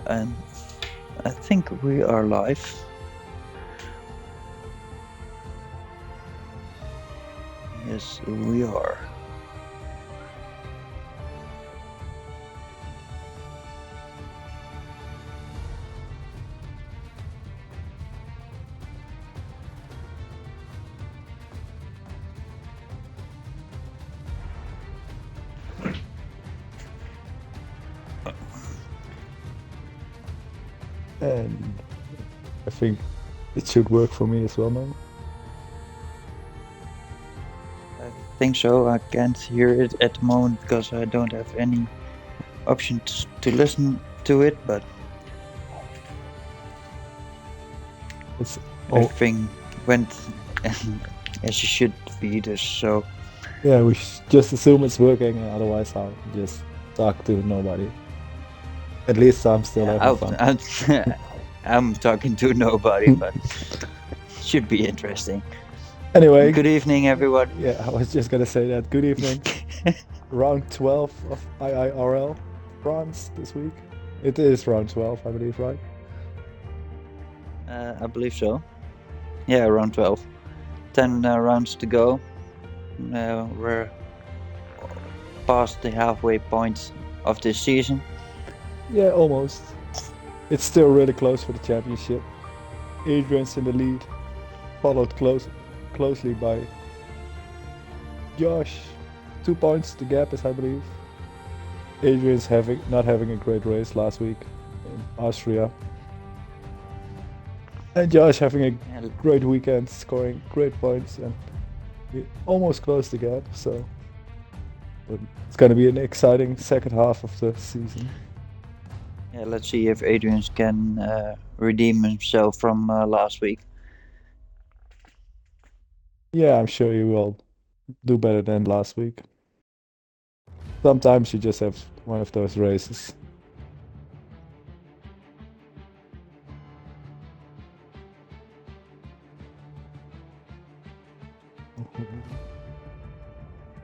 And I think we are live. Yes, we are. And I think it should work for me as well now. I think so. I can't hear it at the moment because I don't have any options to listen to it, but It's everything went as it should be. So yeah, we just assume it's working, and otherwise I'll just talk to nobody. At least I'm still having fun. I'm talking to nobody, but should be interesting. Anyway, Good evening, everyone. yeah, I was just gonna say that. Good evening. Round 12 of IIRL France this week. It is round 12, I believe, right? I believe so. Yeah, round 12. 10 rounds to go. We're past the halfway point of this season. Yeah, almost. It's still really close for the championship. Adrian's in the lead, followed closely by Josh. 2 points the gap is, I believe. Adrian's not having a great race last week in Austria. And Josh having a great weekend, scoring great points, and we almost closed the gap. So it's going to be an exciting second half of the season. Yeah, let's see if Adrian can redeem himself from last week. Yeah, I'm sure he will do better than last week. Sometimes you just have one of those races.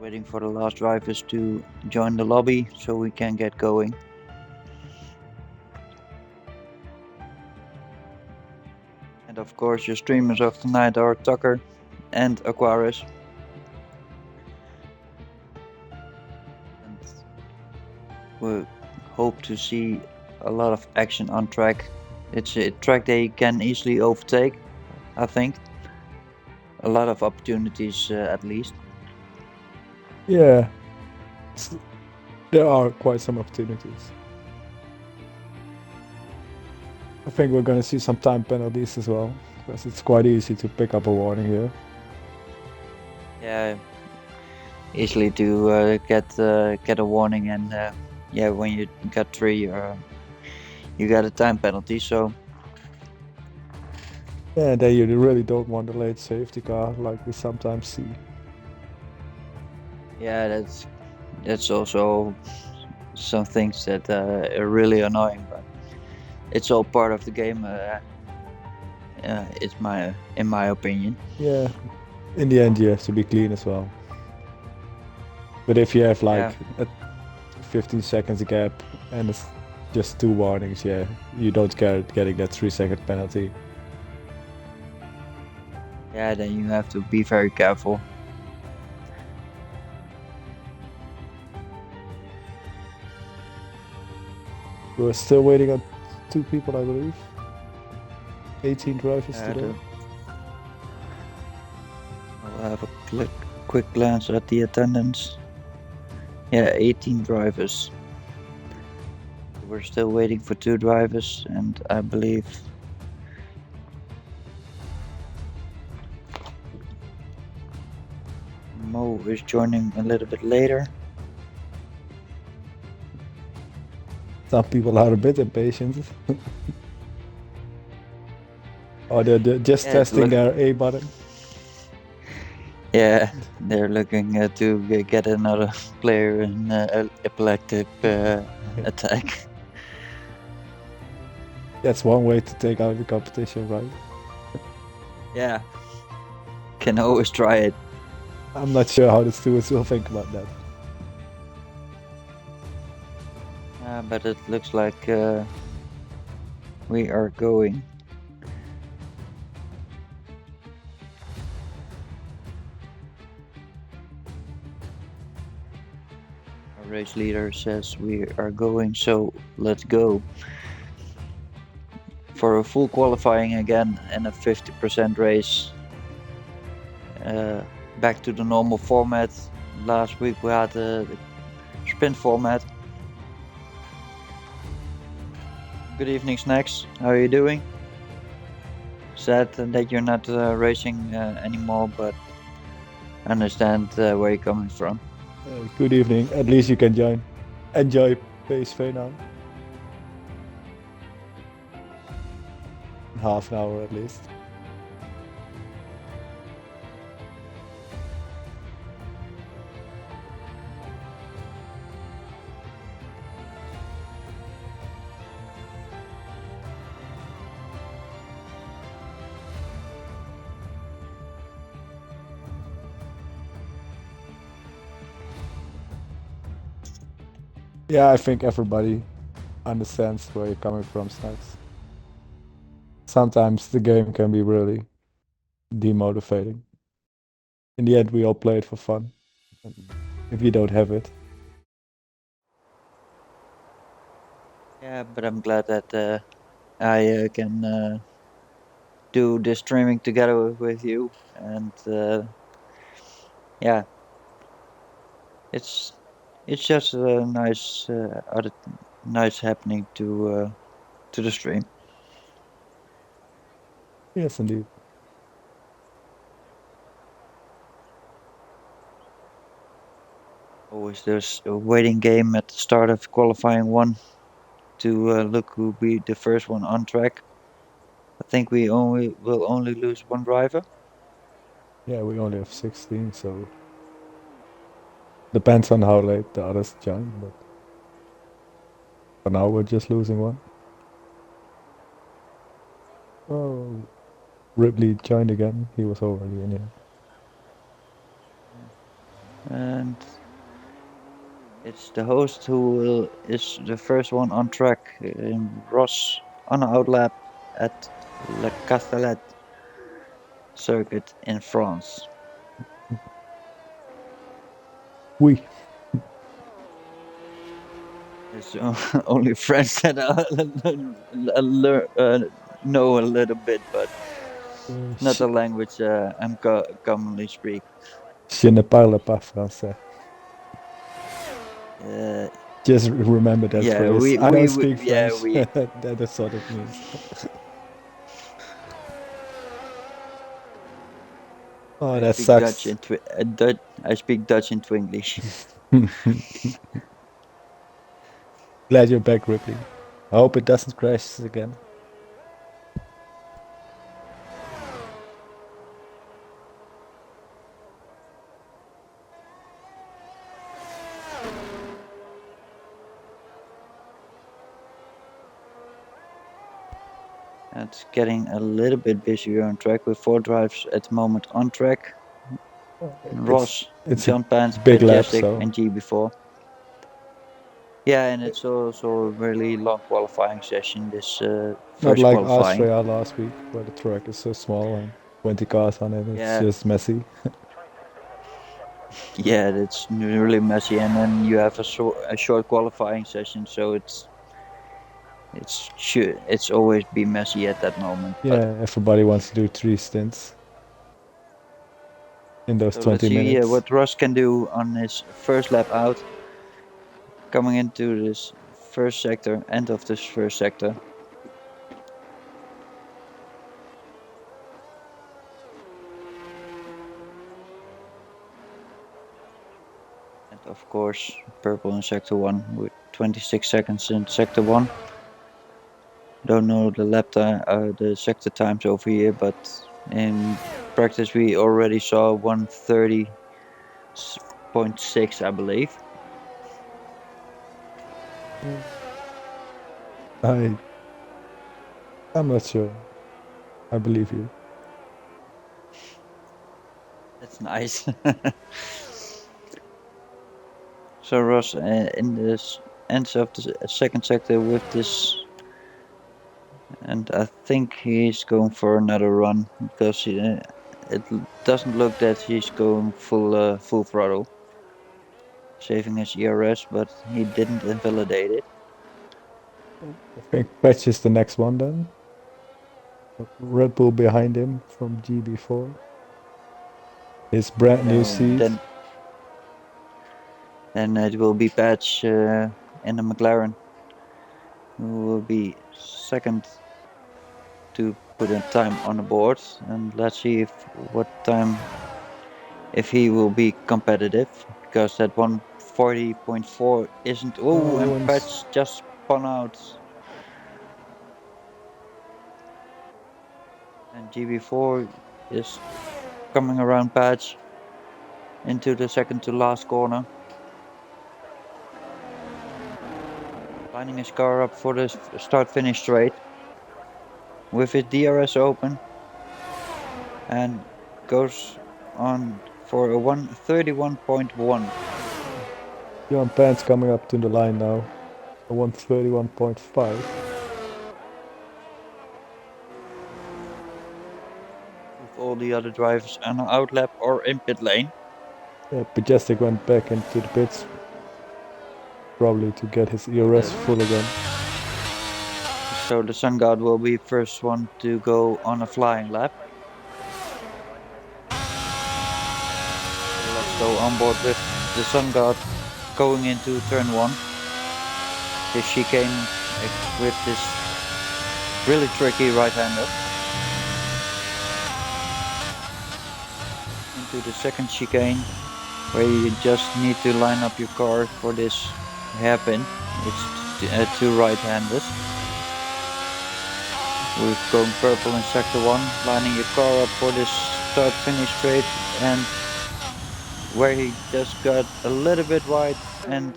Waiting for the last drivers to join the lobby so we can get going. And of course, your streamers of tonight are Tucker and Aquaris. And we hope to see a lot of action on track. It's a track they can easily overtake, I think. A lot of opportunities, at least. Yeah, there are quite some opportunities. I think we're going to see some time penalties as well, because it's quite easy to pick up a warning here. Yeah, easily to get a warning, and yeah, when you got 3, you got a time penalty. So yeah, then you really don't want a late safety car like we sometimes see. yeah, that's also some things that are really annoying, but it's all part of the game. It's in my opinion. Yeah, in the end you have to be clean as well. But if you have like a 15 seconds gap and it's just 2 warnings, yeah, you don't care getting that 3-second penalty. Yeah, then you have to be very careful. We're still waiting on 2 people, I believe. 18 drivers today. I'll have a quick glance at the attendance. Yeah, 18 drivers. We're still waiting for 2 drivers, and I believe Mo is joining a little bit later. Some people are a bit impatient. Or they're just testing their A button. Yeah, they're looking to get another player in epileptic attack. That's one way to take out the competition, right? Yeah, can always try it. I'm not sure how the stewards will think about that. But it looks like We are going. Our race leader says we are going, so let's go. For a full qualifying again and a 50% race. Back to the normal format. Last week we had the sprint format. Good evening, Snacks. How are you doing? Sad that you're not racing anymore, but I understand where you're coming from. Good evening. At least you can enjoy PSV now. Half an hour at least. Yeah, I think everybody understands where you're coming from, Snacks. Sometimes the game can be really demotivating. In the end, we all play it for fun. If you don't have it. Yeah, but I'm glad that I can do this streaming together with you, and yeah, it's just a nice happening to the stream. Yes, indeed. Always there's a waiting game at the start of qualifying one to look who will be the first one on track. I think we will only lose one driver. Yeah, we only have 16, so depends on how late the others join, but for now we're just losing one. Oh, Ripley joined again. He was already in here. And it's the host who is the first one on track in Ross on an outlap at Le Castellet circuit in France. Oui. It's only French that know a little bit, but not a language I'm commonly speak. Je ne parle pas français. Just remember that Yeah, phrase. I don't speak French. Yeah, That's what it means. Oh, that sucks. I speak Dutch and Twinglish. Glad you're back, Ripley. I hope it doesn't crash again. It's getting a little bit busier on track with 4 drives at the moment on track. Ross, John Pants, big lap, Jessic, so. and G before. Yeah, and it's also a really long qualifying session. This first not like qualifying. Austria last week, where the track is so small and 20 cars on it. It's just messy. Yeah, it's really messy, and then you have a short qualifying session, so it's always be messy at that moment. Yeah, everybody wants to do 3 stints in those 20 minutes. Let's see what Ross can do on his first lap out, coming into this first sector, end of this first sector. And of course, purple in sector 1 with 26 seconds in sector 1. Don't know the lap time, the sector times over here, but in practice we already saw 1:30.6, I believe. I'm not sure. I believe you. That's nice. So Ross, in this ends of the second sector with this And I think he's going for another run because it doesn't look that he's going full throttle, saving his ERS, but he didn't invalidate it. I think Patch is the next one then. Red Bull behind him from GB4. His brand new seat. Then it will be Patch in the McLaren, who will be second to put a time on the board, and let's see if he will be competitive, because that 140.4 isn't. Oh, and Patch just spun out. And GB4 is coming around Patch into the second to last corner, lining his car up for the start-finish straight with his DRS open, and goes on for a 131.1. Johan Pants coming up to the line now, a 131.5. With all the other drivers on an outlap or in pit lane. Yeah, Majestic went back into the pits, probably to get his ERS full again. So the Sun God will be first one to go on a flying lap. Let's go on board with the Sun God going into turn 1. This chicane with this really tricky right-hander. Into the second chicane, where you just need to line up your car for this hairpin. It's two right-handers. We're going purple in sector 1, lining your car up for this start-finish straight, and where he just got a little bit wide and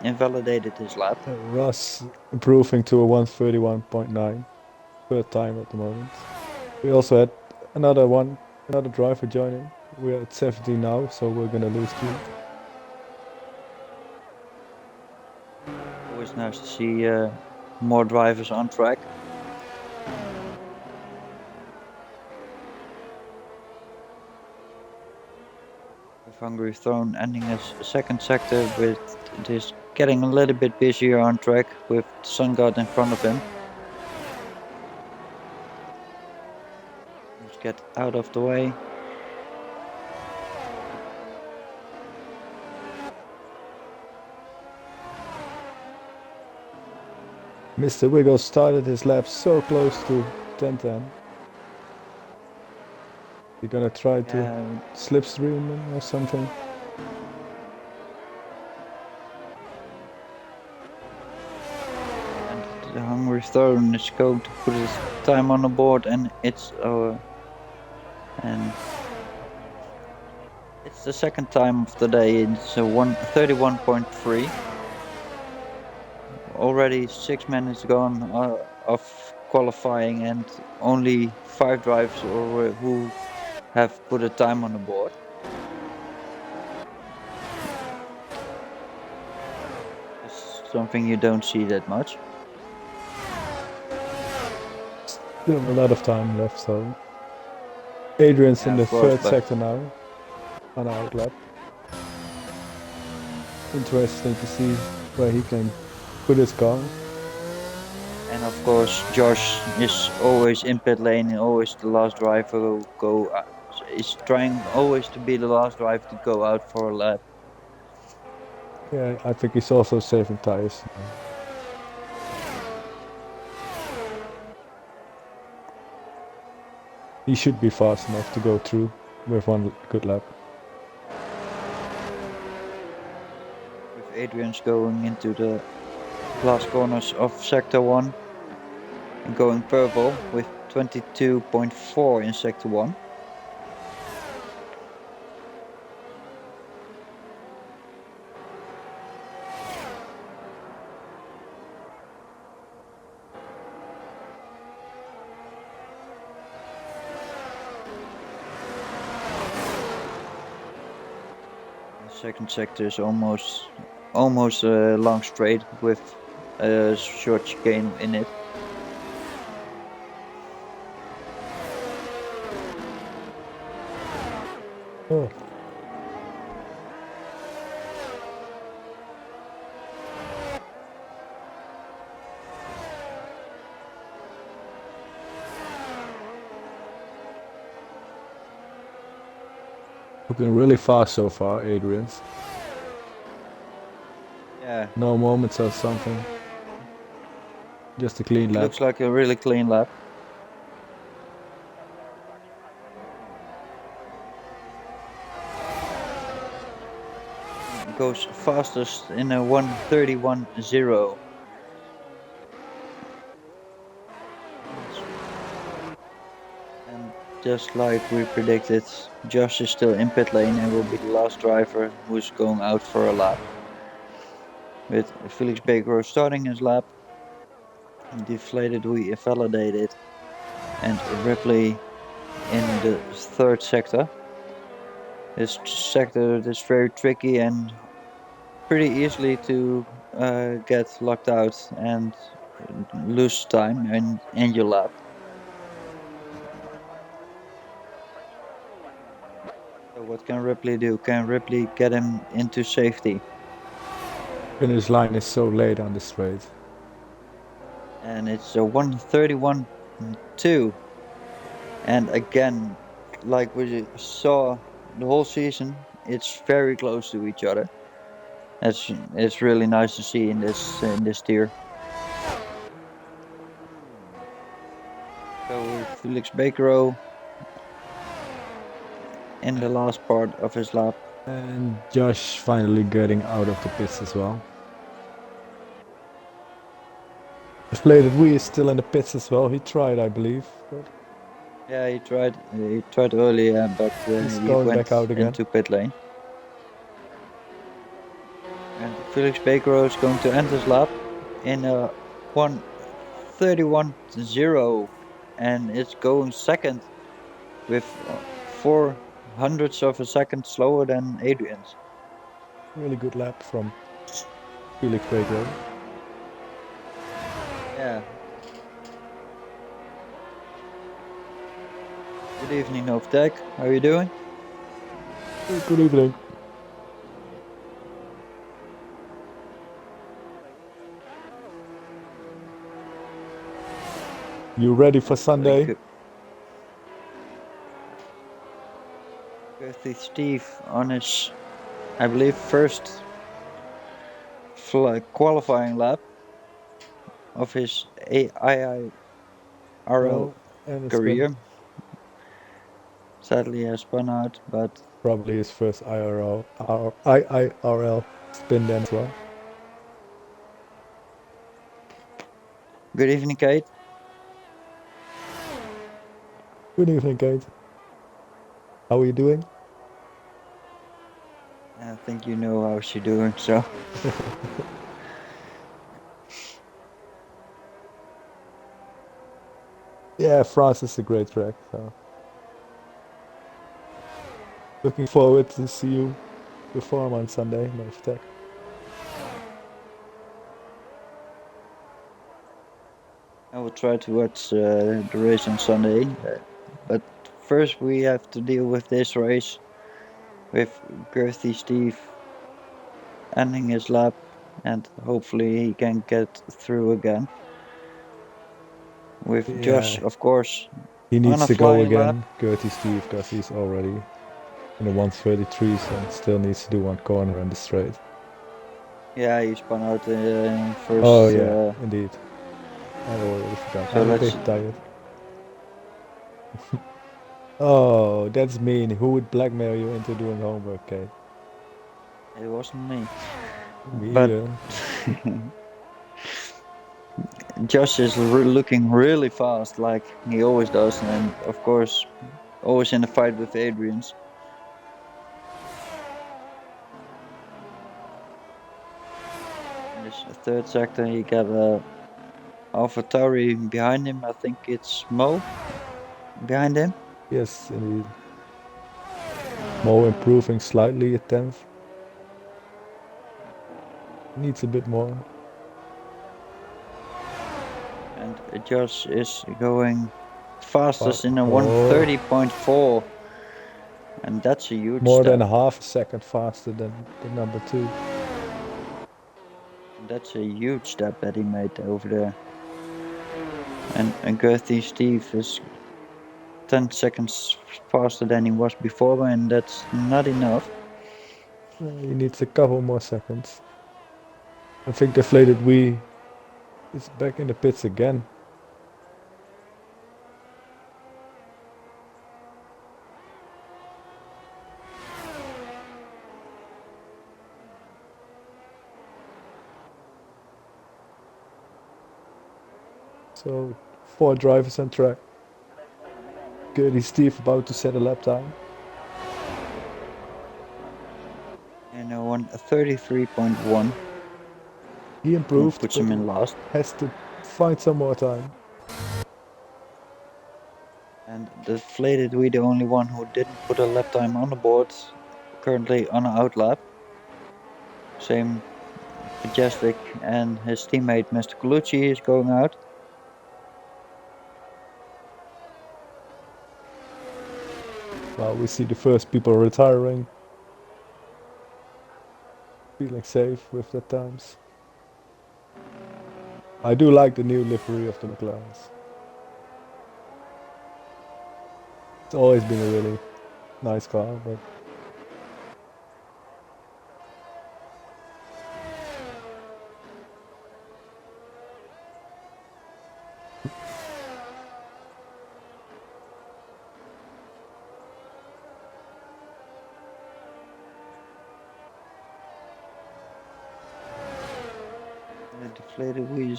invalidated his lap. Ross improving to a 131.9, third time at the moment. We also had another driver joining. We're at 70 now, so we're gonna lose 2. Always nice to see more drivers on track. With Hungary Throne ending his second sector, with this getting a little bit busier on track with Sun God in front of him. Let's get out of the way. Mr. Wiggles started his lap so close to 10-10. You're gonna try to slipstream him or something? And the Hungry Throne is going to put his time on the board, and it's the second time of the day. It's a 131.3. Already 6 minutes gone of qualifying, and only 5 drivers who have put a time on the board. It's something you don't see that much. Still a lot of time left, so Adrian's in the third sector now, on our outlap. Interesting to see where he can put his car. And of course, Josh is always in pit lane and always the last driver to go. Is trying always to be the last driver to go out for a lap. Yeah, I think he's also saving tires. He should be fast enough to go through with one good lap. With Adrian's going into the last corners of sector 1 and going purple with 22.4 in sector 1. Second sector is almost a long straight with a short chicane in it. Oh. Looking really fast so far, Adrian's. Yeah. No moments or something. Just a clean lap. Looks like a really clean lap. Goes fastest in a 1:31.0. And just like we predicted, Josh is still in pit lane and will be the last driver who's going out for a lap. With Felix Baker starting his lap, Deflated we validated, and Ripley in the third sector. This sector is very tricky and pretty easily to get locked out and lose time in your lap. So what can Ripley do? Can Ripley get him into safety? Finish line is so late on the straight. And it's a 1:31.2. And again, like we saw the whole season, it's very close to each other. It's really nice to see in this tier. So Felix Baker in the last part of his lap. And Josh finally getting out of the pits as well. Deflated we is still in the pits as well. He tried, I believe. But yeah, he tried earlier, but he's he going went back out again into pit lane. And Felix Baker is going to end his lap in a 1:31.0, and it's going second with 400ths of a second slower than Adrian's. Really good lap from Felix Baker. Yeah. Good evening, Novtek. How are you doing? Good evening. You ready for Sunday? With Steve on his, I believe, first qualifying lap of his IIRL career. Sadly, he has spun out, but probably his first IIRL spin then as well. Good evening, Kate. Good evening, Kate. How are you doing? I think you know how she's doing, so. Yeah, France is a great track, so. Looking forward to see you perform on Sunday, Novtek. I will try to watch the race on Sunday, but first we have to deal with this race with Girthy Steve ending his lap, and hopefully he can get through again. With Josh, of course, he needs to go again, lap. Girthy Steve, because he's already in the 133s and still needs to do one corner on the straight. Yeah, he spun out in first. Oh yeah, indeed. I already forgot. So I'm a bit tired. Oh, that's mean. Who would blackmail you into doing homework, Kate? It wasn't me. But Josh is looking really fast, like he always does, and of course, always in a fight with Adrian's. In this third sector, he got AlphaTauri behind him. I think it's Mo behind him. Yes, indeed. Mo improving slightly at 10th. Needs a bit more. Josh is going fastest in a 1:30.4, and that's a huge more step. than a half a second faster than the number 2. That's a huge step that he made over there. And Girthy Steve is 10 seconds faster than he was before, and that's not enough. He needs a couple more seconds. I think Deflated Wee is back in the pits again. So 4 drivers on track. Girthy Steve about to set a lap time. And a 1:33.1. He improved, puts him in last. Has to find some more time. And Deflated Wee, the only one who didn't put a lap time on the board, currently on an outlap. Same Majestic, and his teammate Mr. Colucci is going out. Well, we see the first people retiring. Feeling safe with the times. I do like the new livery of the McLarens. It's always been a really nice car, but The Deflated Wee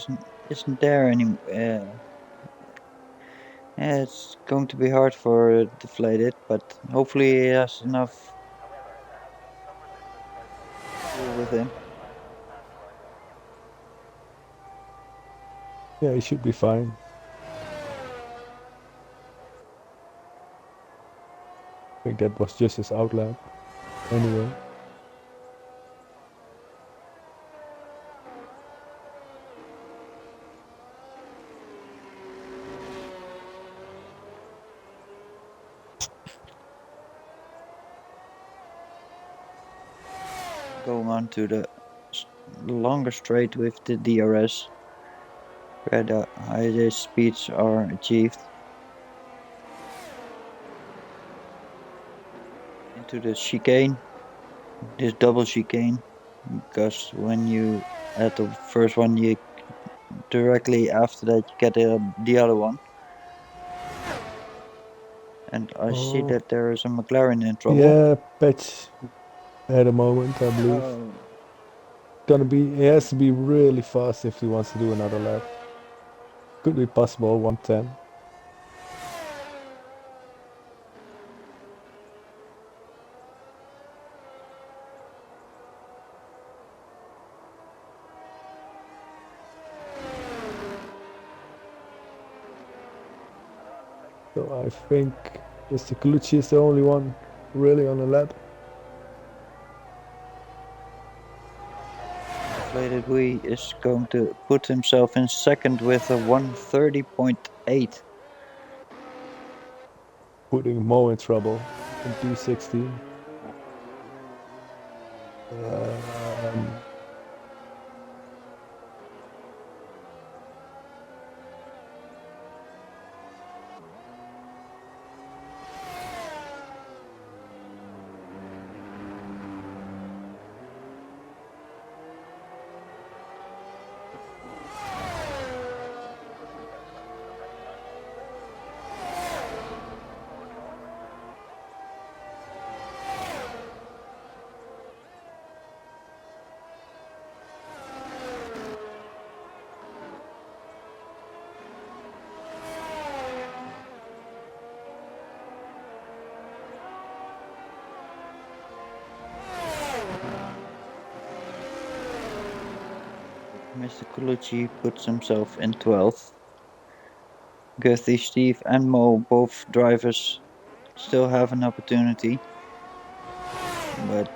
isn't there anymore. It's going to be hard for Deflated, but hopefully he has enough fuel with him. yeah, he should be fine. I think that was just his outlap. Anyway. Going on to the longer straight with the DRS, where the highest speeds are achieved. Into the chicane, this double chicane, because when you add the first one, you directly after that you get the other one. And I see that there is a McLaren in trouble. Yeah, Patch had a moment, I believe. He has to be really fast if he wants to do another lap. Could be possible 110. So I think Mr. Colucci is the only one really on the lap. Deflated Wee is going to put himself in second with a 1:30.8. Putting Mo in trouble in P16. Mr. Colucci puts himself in 12th. Girthy Steve and Mo, both drivers, still have an opportunity. But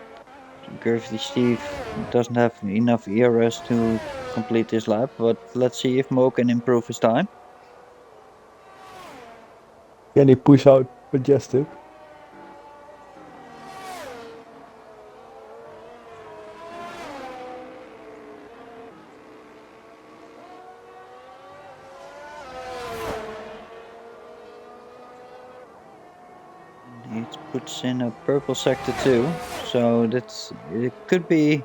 Girthy Steve doesn't have enough ERS to complete this lap. But let's see if Mo can improve his time. Can he push out Majestic? He puts in a purple sector too, so it could be.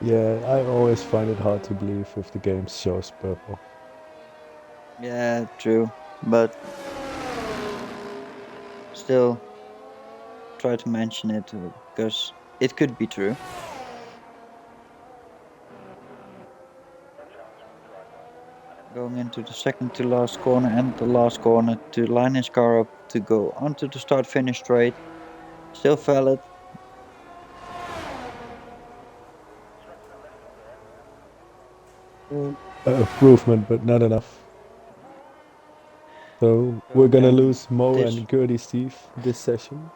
Yeah, I always find it hard to believe if the game shows purple. Yeah, true, but still try to mention it because it could be true. Going into the second to last corner and the last corner to line his car up to go onto the start finish straight. Still valid. Improvement, but not enough. So we're gonna Again, lose Mo this and Gertie Steve this session.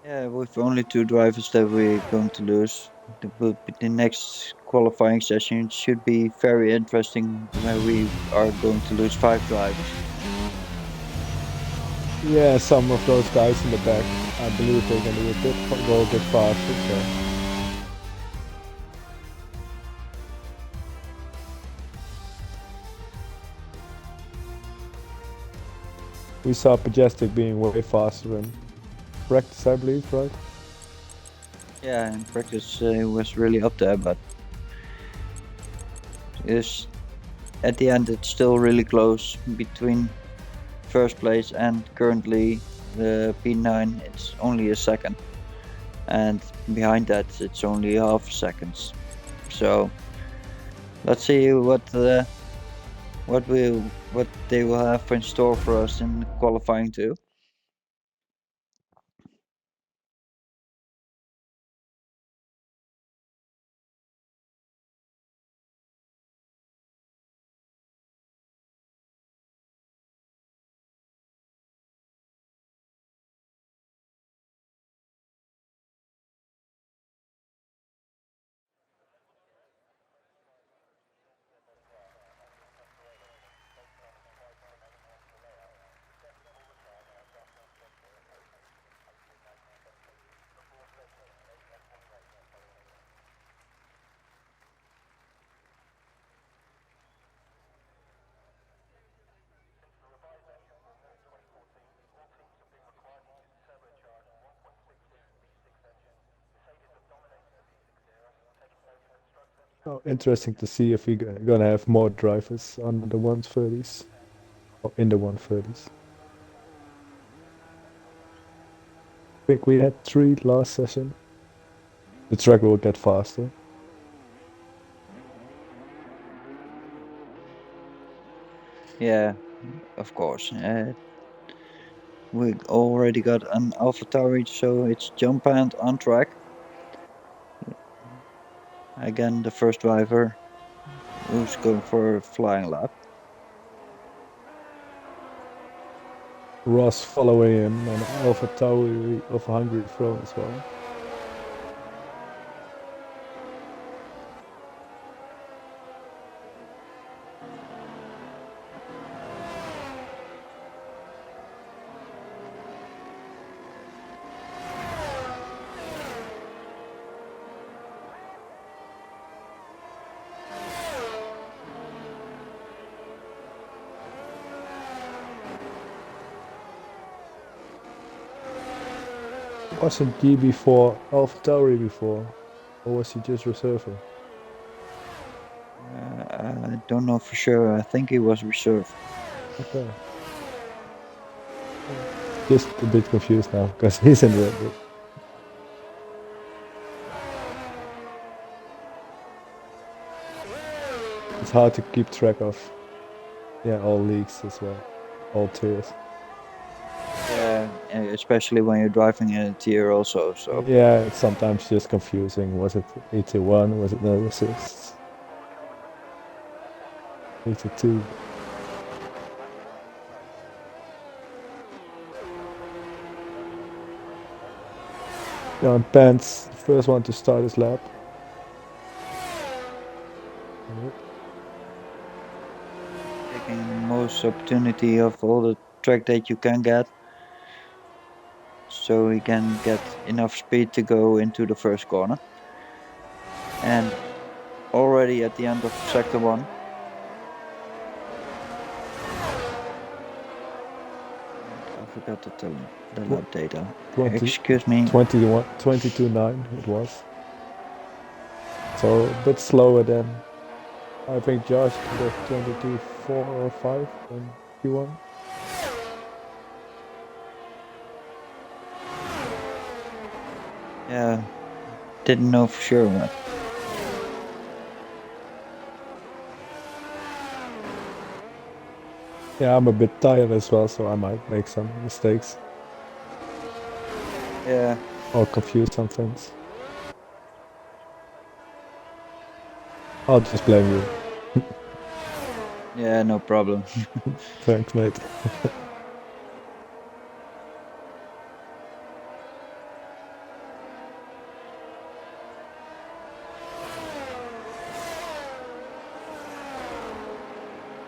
Yeah, with only two drivers that we're going to lose. The next qualifying session should be very interesting where we are going to lose 5 drivers. Yeah, some of those guys in the back, I believe they're gonna go a bit faster. So. We saw Majestic being way faster in practice, I believe, right? Yeah, in practice it was really up there, but is at the end it's still really close between first place and currently the P9. It's only a second, and behind that it's only half seconds. So let's see what they will have in store for us in qualifying too. Oh, interesting to see if we're gonna have more drivers on the 130s or in the 130s. I think we had 3 last session. The track will get faster. Yeah, of course. We already got an AlphaTauri, so it's jump and on track. Again, the first driver who's going for a flying lap. Ross following him and Alpha Tauri of Hungary Throne as well. Wasn't G before Alpha Tauri before? Or was he just reserving? I don't know for sure. I think he was reserved. Okay. Just a bit confused now because he's in Red Bull. It's hard to keep track of, yeah, all leagues as well, all tiers. Yeah, especially when you're driving in a tier also. So Yeah, it's sometimes just confusing. Was it 81? Was it no assists? 82. John Pence, first one to start his lap. taking most opportunity of all the track that you can get, so he can get enough speed to go into the first corner. And already at the end of sector 1. I forgot to tell the lap data. 20, Excuse me. 22.9 it was. So a bit slower than I think Josh did 22.4 or 5 in Q1. Yeah, didn't know for sure. But Yeah, I'm a bit tired as well, so I might make some mistakes. yeah. Or confuse some things. I'll just blame you. Yeah, no problem. Thanks, mate.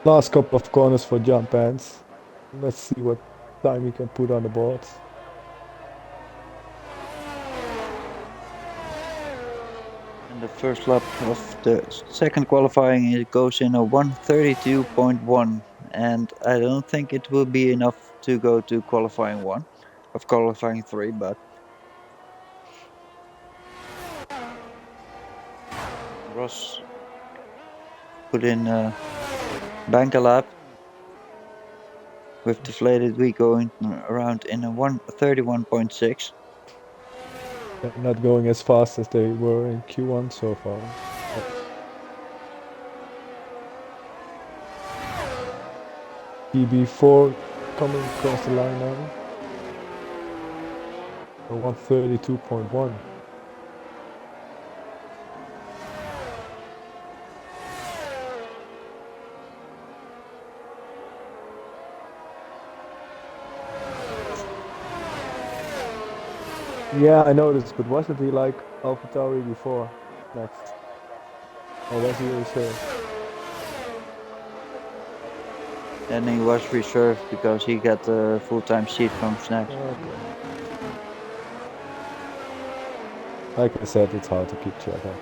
Last couple of corners for jump hands. Let's see what time he can put on the board. And the first lap of the second qualifying, it goes in a 1:32.1, and I don't think it will be enough to go to qualifying 1 of qualifying 3, but Ross put in a banker lap with deflated wheel going around in a 1:31.6. Not going as fast as they were in Q1 so far. PB4 coming across the line now. 132.1. Yeah, I noticed, but wasn't he like AlphaTauri before? Next. Or was he reserved? And he was reserved because he got a full-time seat from Snacks. Okay. Like I said, it's hard to keep track of.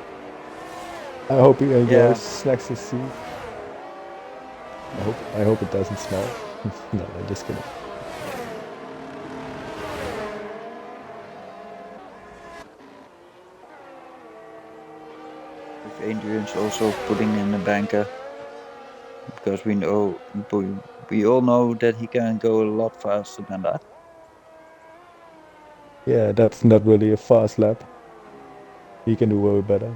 I hope he enjoys Snacks' seat. I hope it doesn't smell. No, I'm just kidding. With Adrian's also putting in the banker, because we all know that he can go a lot faster than that. Yeah, that's not really a fast lap. He can do way better.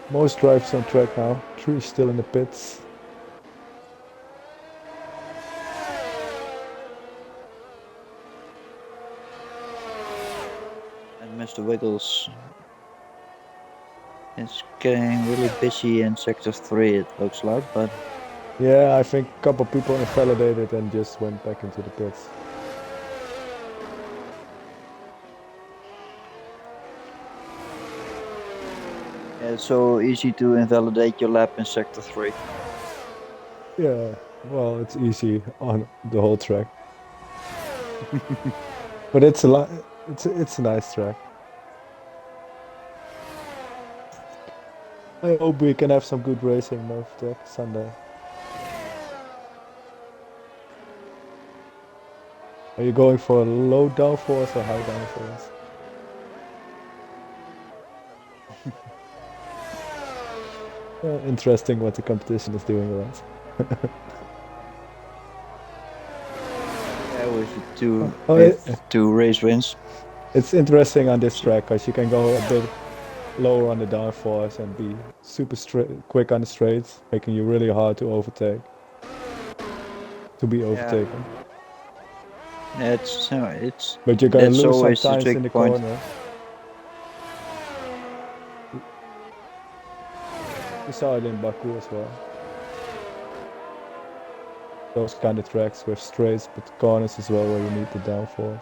Most drives on track now. 3 still in the pits. And Mr. Wiggles is getting really busy in sector 3, it looks like, but yeah, I think a couple people invalidated and just went back into the pits. yeah, it's so easy to invalidate your lap in sector 3. Yeah, well, it's easy on the whole track. But it's a nice track. I hope we can have some good racing next Sunday. Are you going for low downforce or high downforce? Yeah, interesting what the competition is doing with us. Yeah, with two race wins. It's interesting on this track because you can go a bit lower on the downforce and be super quick on the straights, making you really hard to overtake. To be overtaken. It's But you're gonna that's lose always the sometimes in tricky the point. corner. We saw it in Baku as well. Those kind of tracks with straights, but corners as well, where you need the downforce.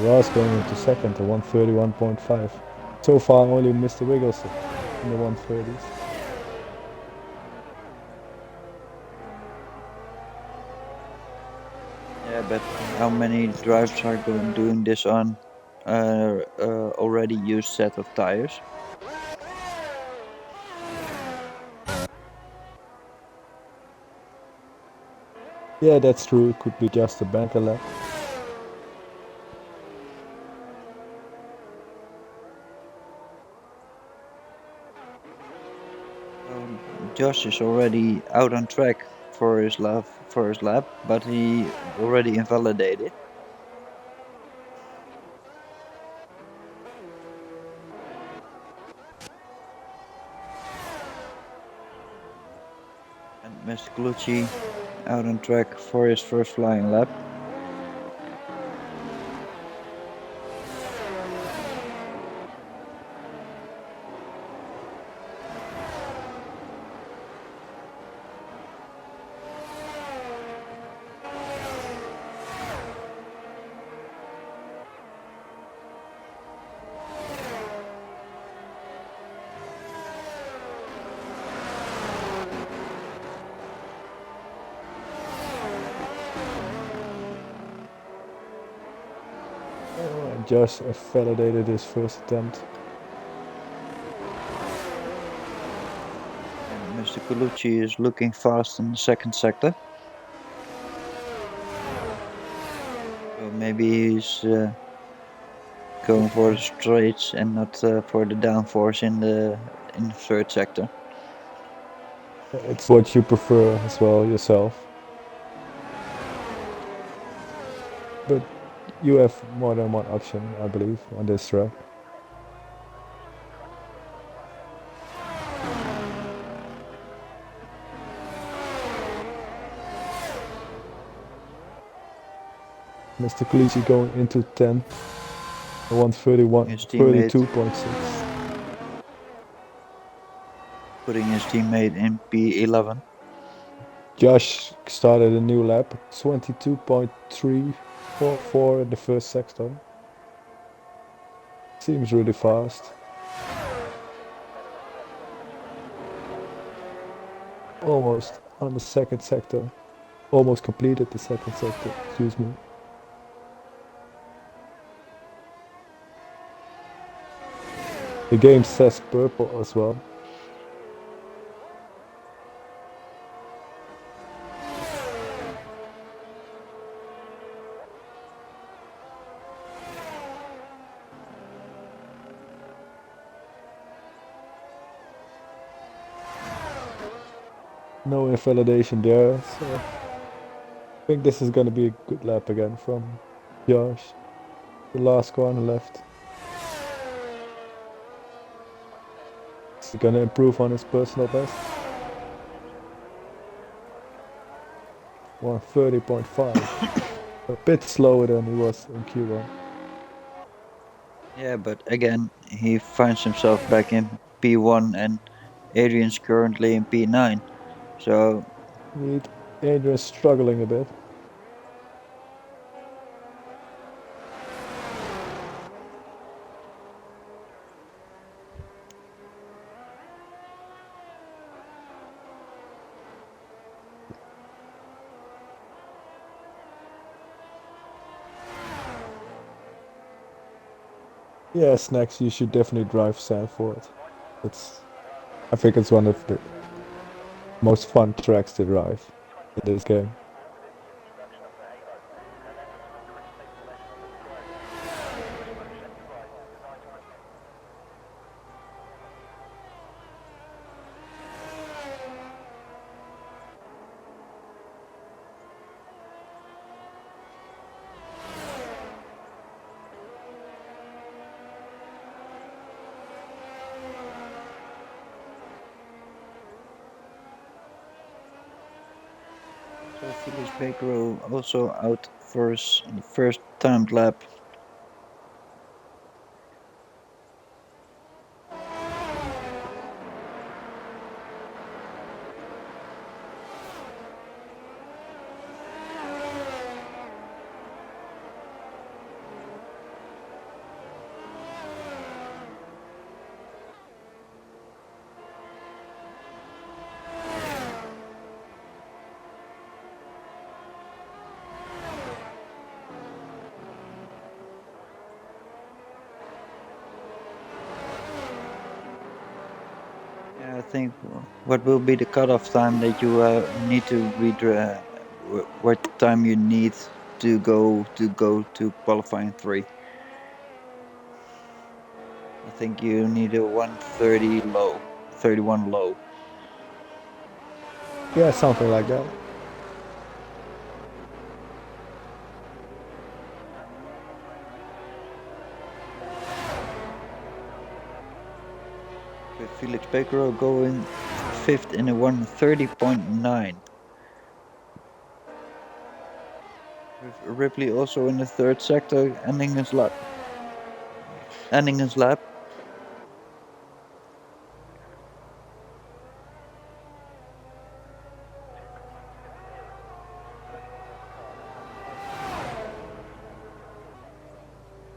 Ross going into second at 131.5. So far, only Mr. Wiggles in the 130s. Yeah, but how many drivers are doing this on already used set of tires? Yeah, that's true. It could be just a banter lap. Josh is already out on track for his lap, but he already invalidated. And Mr. Colucci out on track for his first flying lap. And Josh validated his first attempt. And Mr. Colucci is looking fast in the second sector. So maybe he's going for the straights and not for the downforce in the third sector. It's what you prefer as well yourself. But you have more than one option, I believe, on this track. Mr. Khaleesi going into 10, 132.6. Putting his teammate in P11. Josh started a new lap, 22.344 in the first sector. Seems really fast. Almost on the second sector. Almost completed the second sector, excuse me. The game says purple as well. No invalidation there, so I think this is gonna be a good lap again from Josh. The last corner left. Is he gonna improve on his personal best? 130.5. A bit slower than he was in Q1. Yeah, but again, he finds himself back in P1 and Adrian's currently in P9. So Adrian's struggling a bit. Yes, next you should definitely drive Sanford. I think it's one of the most fun tracks to drive in this game. So Felix Baker also out for his first timed lap. I think what will be the cutoff time that you need to read what time you need to go to qualifying 3. I think you need a 130 low, 31 low. Yeah, something like that. With Felix Baker going 5th in a 130.9. With Ripley also in the 3rd sector, ending his lap.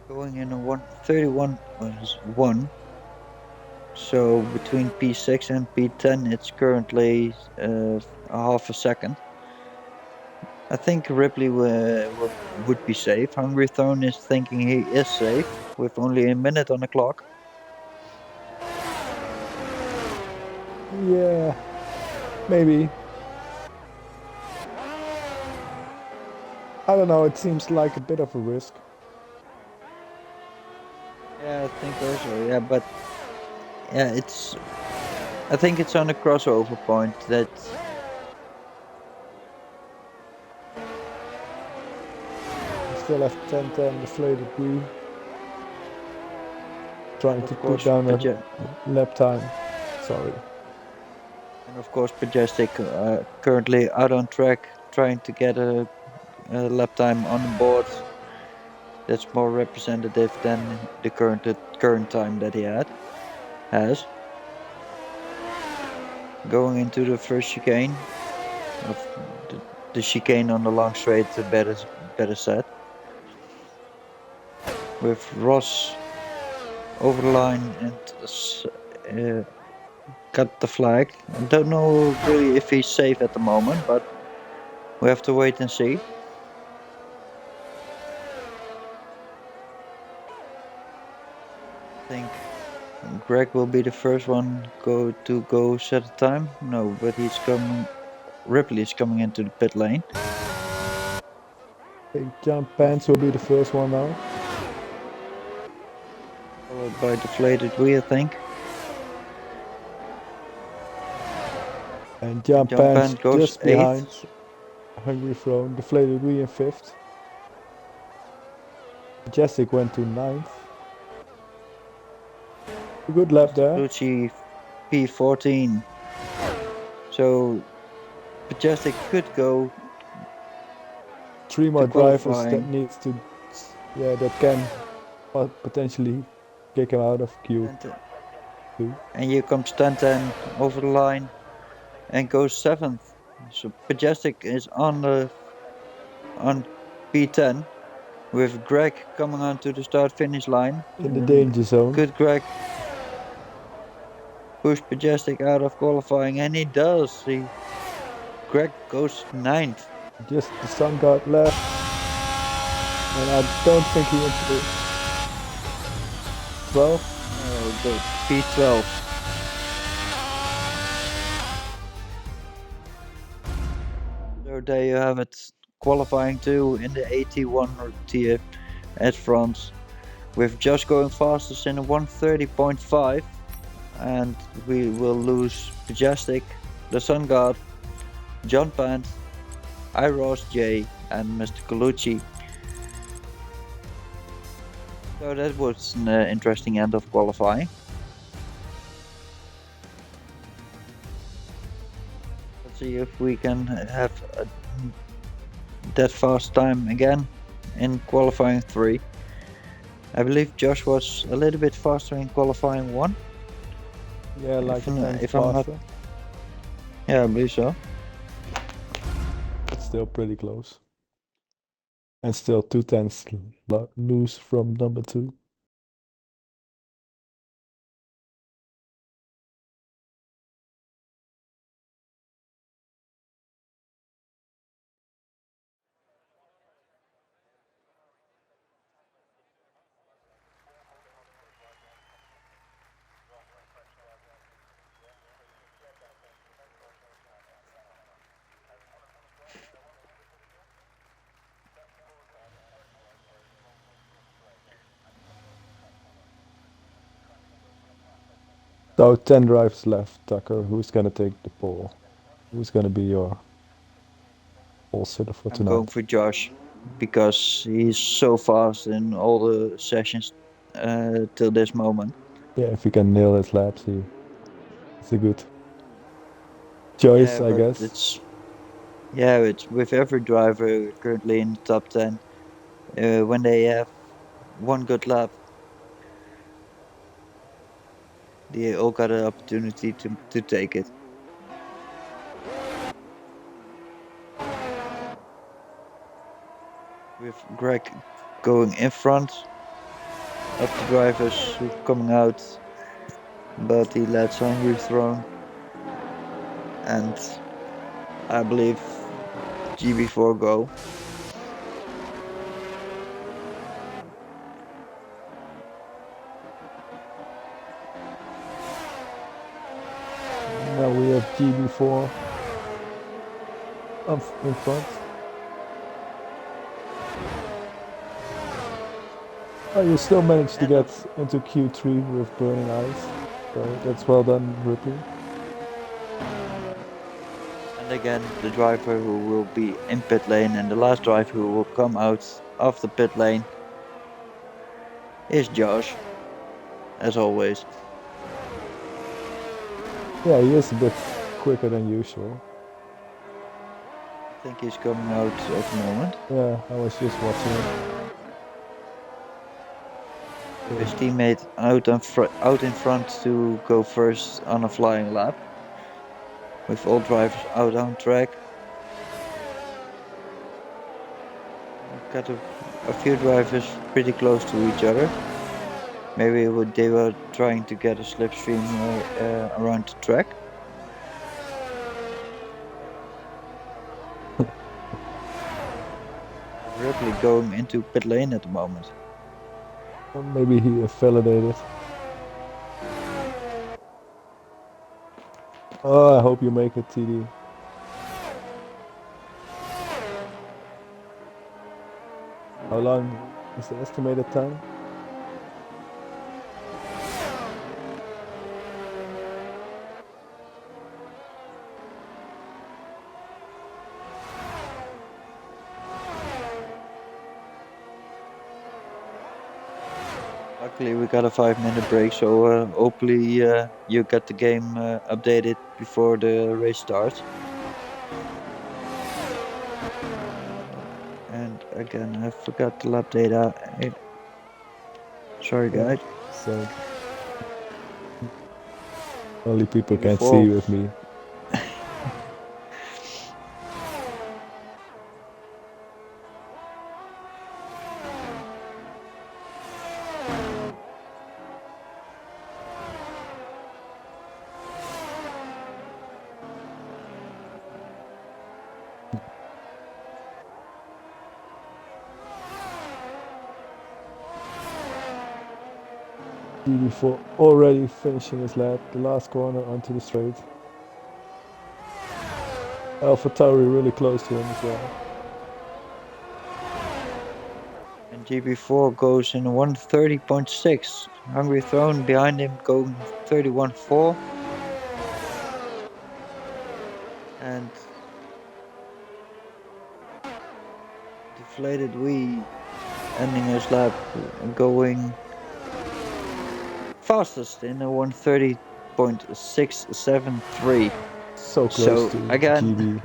Going in a 131.1. So between P6 and P10, it's currently a half a second. I think Ripley would be safe. Hungry Throne is thinking he is safe with only a minute on the clock. Yeah, maybe. I don't know, it seems like a bit of a risk. Yeah, I think also. Yeah, but yeah, I think it's on a crossover point that. Still have 10-10 deflated wheel. Trying to put down a lap time. Sorry. And of course, Majestic currently out on track, trying to get a lap time on the board that's more representative than the current time that he has. Going into the first chicane, of the chicane on the long straight, better set. With Ross over the line and cut the flag. I don't know really if he's safe at the moment, but we have to wait and see. I think Greg will be the first one to go set a time. No, but he's coming. Ripley is coming into the pit lane. I think John Pants will be the first one now. Followed by Deflated Wheel, I think. And John Pants goes just behind Hungry Throne. Deflated Wheel in 5th. Majestic went to 9th. A good lap there. Lucci P14. So Majestic could go. 3 more drivers that needs to, that can potentially kick him out of Q2. And here comes 10-10 over the line and goes 7th. So Majestic is on P10 with Greg coming onto the start-finish line. In the danger zone. Could Greg push Majestic out of qualifying? And he does. Greg goes 9th. Just the sun god left. And I don't think he went to 12. No, go P12. So there you have it. Qualifying 2 in the AT1 tier at France. With Josh going fastest in a 130.5. And we will lose Majestic, the Sun God, John Pant, IIRL S3, and Mr. Colucci. So that was an interesting end of qualifying. Let's see if we can have that fast time again in qualifying 3. I believe Josh was a little bit faster in qualifying 1. Yeah, like if I'm not. Yeah, I believe so. It's still pretty close. And still 2/10 lose from number 2. So 10 drives left, Tucker. Who's gonna take the pole? Who's gonna be your pole sitter for I'm tonight? going for Josh because he's so fast in all the sessions till this moment. Yeah, if he can nail his laps, it's a good choice, Yeah, I but guess. it's with every driver currently in the top 10. When they have one good lap, they all got an opportunity to take it. With Greg going in front of the drivers who coming out, but he lets Hungry Throne, and I believe GB4 go. Now we have GB4 up in front. Oh, you still managed to get into Q3 with burning eyes. So that's well done, Ripley. And again, the driver who will be in pit lane and the last driver who will come out of the pit lane is Josh, as always. Yeah, he is a bit quicker than usual. I think he's coming out at the moment. Yeah, I was just watching it. His teammate out in front to go first on a flying lap. With all drivers out on track. Got a few drivers pretty close to each other. Maybe they were trying to get a slipstream around the track. Ripley going into pit lane at the moment. Or maybe he validated. Oh, I hope you make it, TD. How long is the estimated time? Luckily we got a 5-minute break, so hopefully you get the game updated before the race starts. And again, I forgot the lap data. Sorry guys. So only people can see with me. GB4 already finishing his lap, the last corner onto the straight. AlphaTauri really close to him as well. And GB4 goes in 1:30.6. Hungry Throne behind him going 31.4. And Deflated Wee ending his lap going fastest in a 1:30.673. So close to again, GB.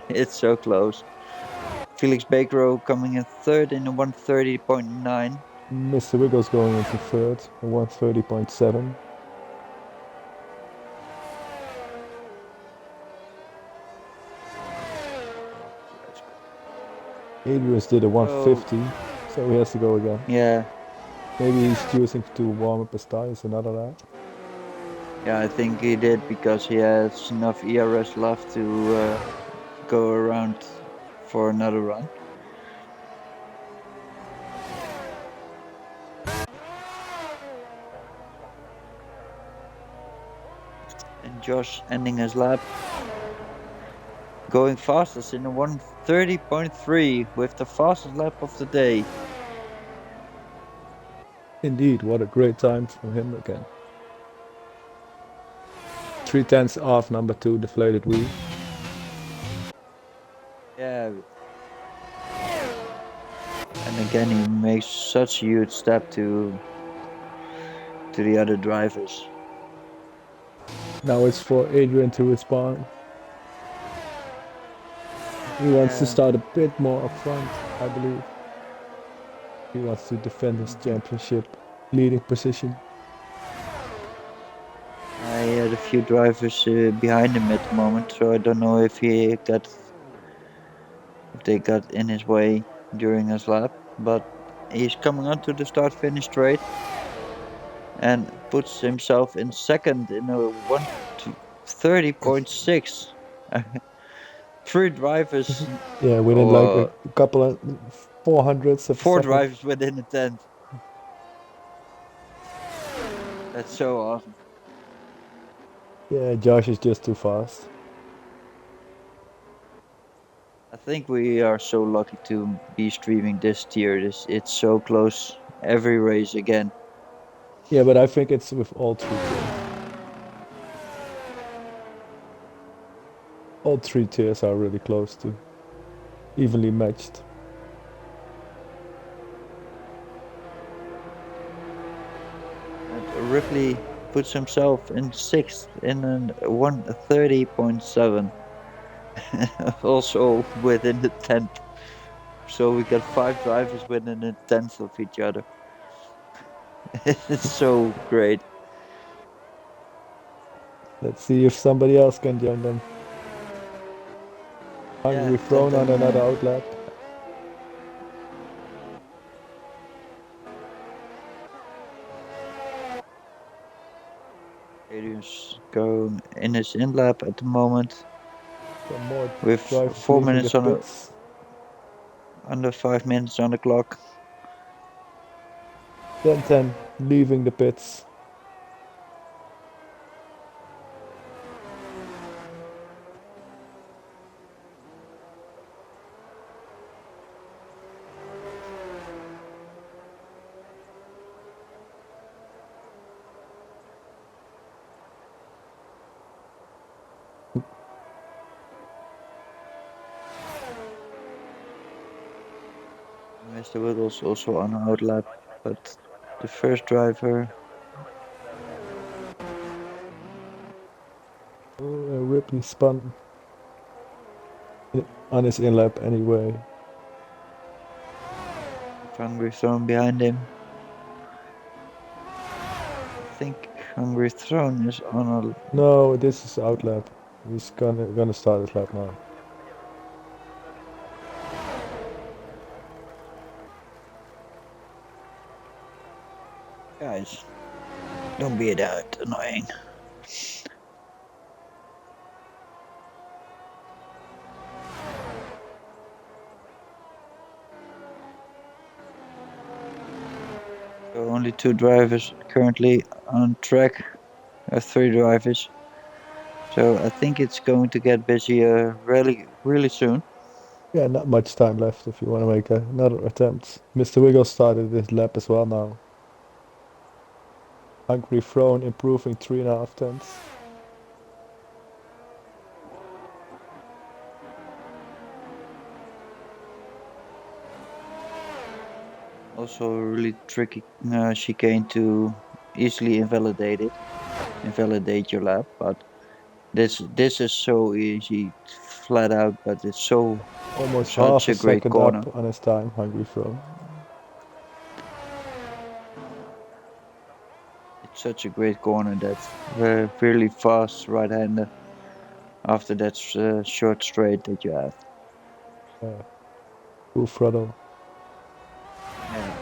it's so close. Felix Bakero coming in third in a 1:30.9. Mr. Wiggles going into third, 1:30.7. Adrian's did a 150, so he has to go again. Yeah. Maybe he's choosing to warm up his tires another lap. Yeah, I think he did because he has enough ERS left to go around for another run. And Josh ending his lap. Going fastest in a 1:30.3 with the fastest lap of the day. Indeed, what a great time for him again. 3/10 off number 2 deflated wheel. Yeah. And again, he makes such a huge step to the other drivers. Now it's for Adrian to respond. He wants to start a bit more up front, I believe. He wants to defend his championship leading position. I had a few drivers behind him at the moment, so I don't know if they got in his way during his lap. But he's coming onto the start-finish straight and puts himself in second in a 1:30.6. 3 drivers. Yeah, within like a couple of 400ths of a 4 second. drivers within a tenth. That's so awesome. Yeah, Josh is just too fast. I think we are so lucky to be streaming this tier. It's so close every race again. Yeah, but I think it's with all 3 tiers. All 3 tiers are really close to evenly matched. And Ripley puts himself in 6th in a 1:30.7. Also within the 10th. So we got 5 drivers within a tenth of each other. It's so great. Let's see if somebody else can join them. Hungry thrown on another outlap. Adrian's going in his in lap at the moment. Some more with 4 minutes on it. Under 5 minutes on the clock. 10-10 leaving the pits. Mr. Wiggles also on an outlap, but the first driver. Ripley spun on his in lap anyway. Hungry Throne behind him. I think Hungry Throne is on a. No, this is outlap. He's gonna start his lap now. Guys, don't be that annoying. So only 2 drivers currently on track. 3 drivers. So I think it's going to get busier really soon. Yeah, not much time left if you want to make another attempt. Mr. Wiggles started his lap as well now. Hungry Throne improving 3.5 tenths. Also a really tricky chicane to easily invalidate your lap, but this is so easy. flat out, but it's so Almost such half a a great second corner. up on his time, Hungry Throw. It's such a great corner that's really fast right-hander after that short straight that you have. Yeah. Full throttle. Yeah.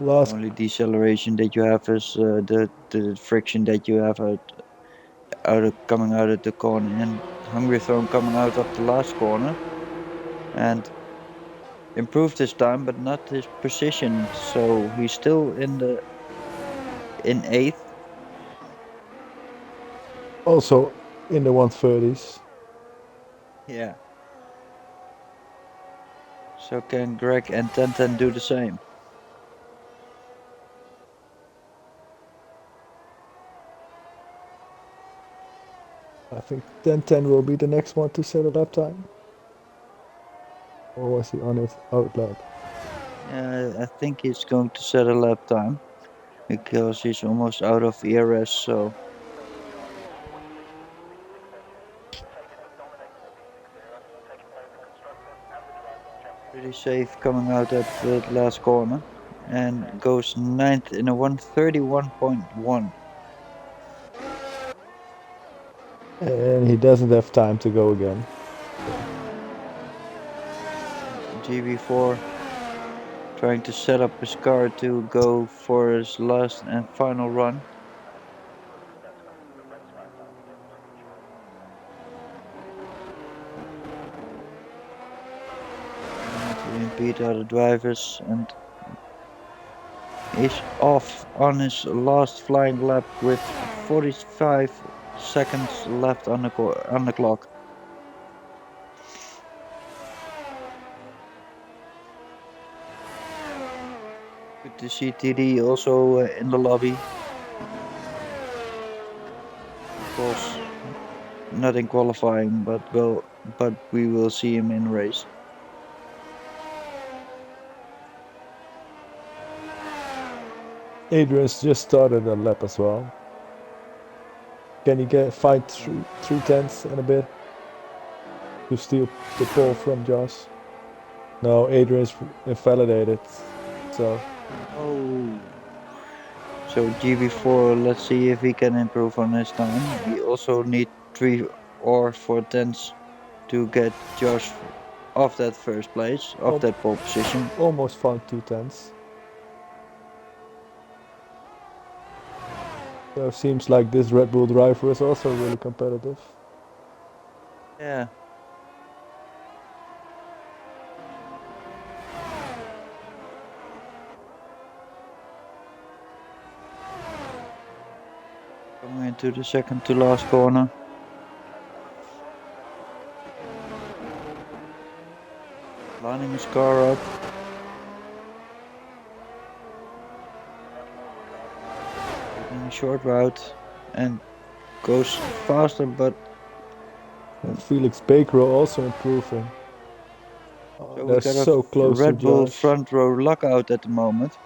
Last The only deceleration that you have is the friction that you have coming out of the corner, and Hungry Throne coming out of the last corner and improved his time but not his position, so he's still in 8th. also in the 130s. Yeah. So can Greg and Tenten do the same? I think 10:10 will be the next one to set a lap time. Or was he on his outlap? Yeah, I think he's going to set a lap time because he's almost out of ERS, so pretty safe coming out at the last corner and goes 9th in a 131.1. And he doesn't have time to go again. GB4 trying to set up his car to go for his last and final run. To impede other drivers, and is off on his last flying lap with 45 seconds left on the clock. Good to see TD also in the lobby. Of course, not in qualifying, but we will see him in race. Adrian's just started a lap as well. Can he fight through 3/10 and a bit to steal the pole from Josh? No, Adrian's invalidated. So. Oh. So GB4, let's see if he can improve on his time. We also need 3 or 4 tenths to get Josh off that first place, off that pole position. Almost found 2/10. So it seems like this Red Bull driver is also really competitive. Yeah. Coming into the second to last corner. Lining his car up. Taking a short route and goes faster, but Felix Baker also improving. so they're so close to Red Bull Josh. front row lockout at the moment.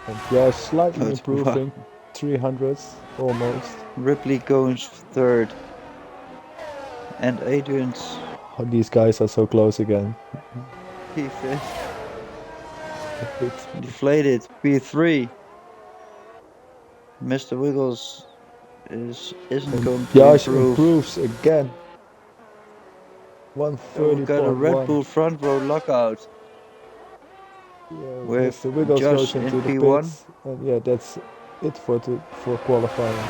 And Josh slightly improving, 300s almost. Ripley goes third. And Adrian's. Oh, these guys are so close again. P5. Deflated. P3. Mr. Wiggles isn't going to Josh improve. Improves again. 130.1. We've got a Red Bull front row lockout. Yeah, with Mr. Wiggles Josh goes into in the P1. pits. And yeah, that's it for qualifying.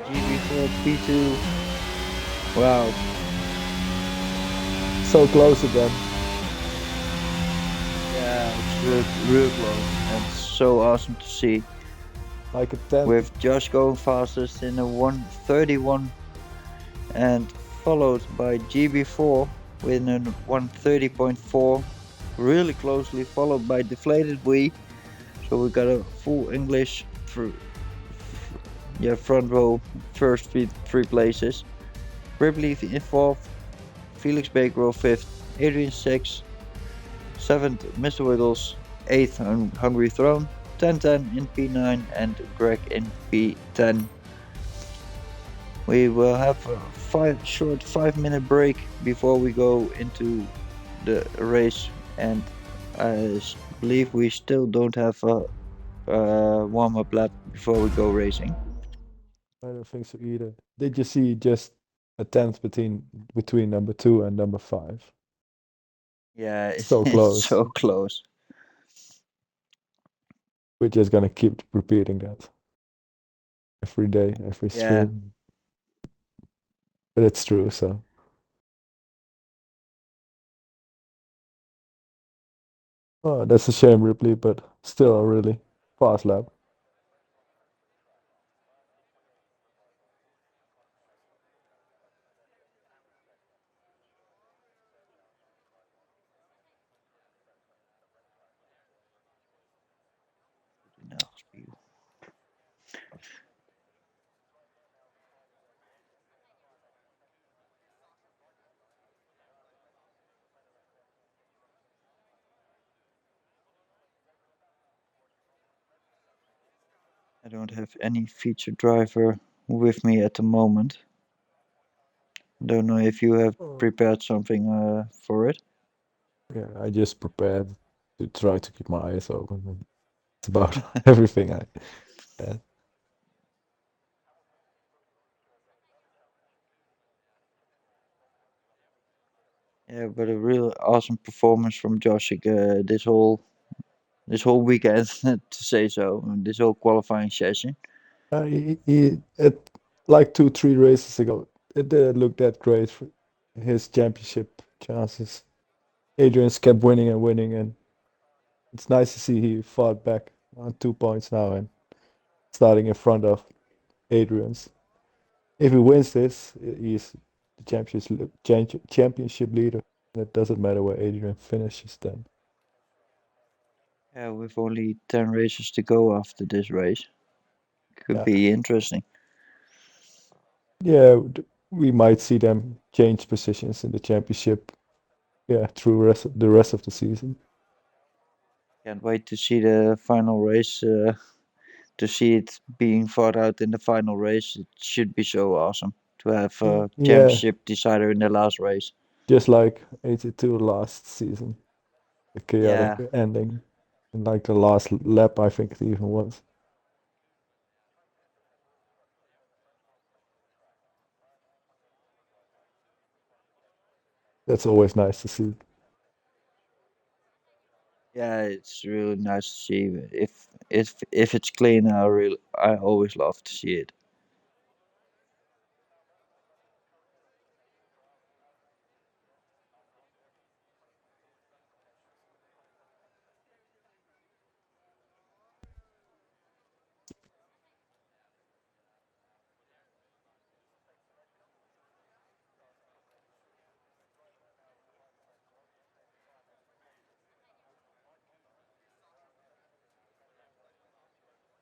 GB4 P2. Wow. So close again. Yeah, it's real close. And so awesome to see. Like a 10. With Josh going fastest in a 131 and followed by GB4 with a 130.4. Really closely followed by Deflated Wii. So we got a full English front row first 3 places. Ripley in 4th, Felix Baker 5th, Adrian 6th, 7th Mr. Wiggles, 8th Hungry Throne, 10-10 in P9 and Greg in P10. We will have a short 5 minute break before we go into the race, and I believe we still don't have a warm up lap before we go racing. I don't think so either. Did you see just a tenth between number 2 and number 5? Yeah, So it's close. so close. We're just gonna keep repeating that every day, every Yeah, stream. But it's true, so. Oh, that's a shame, Ripley, but still a really fast lap. I don't have any feature driver with me at the moment. Don't know if you have Oh. prepared something for it. Yeah, I just prepared to try to keep my eyes open. It's about everything I had. Yeah, but a real awesome performance from Josh this whole weekend to say so. This whole qualifying session. He at like 2, 3 races ago, it didn't look that great for his championship chances. Adrian's kept winning and winning, and it's nice to see he fought back on 2 points now and starting in front of Adrian's. If he wins this, he's the championship leader. And it doesn't matter where Adrian finishes then. Yeah, with only 10 races to go after this race. Could Yeah, be interesting. yeah, we might see them change positions in the championship. Yeah, through the rest of the season. Can't wait to see the final race. To see it being fought out in the final race. It should be so awesome to have a Yeah, championship decider in the last race. just like 82 last season, the chaotic Yeah, ending, and like the last lap, I think it even was. That's always nice to see. yeah, it's really nice to see. If it's clean, I always love to see it.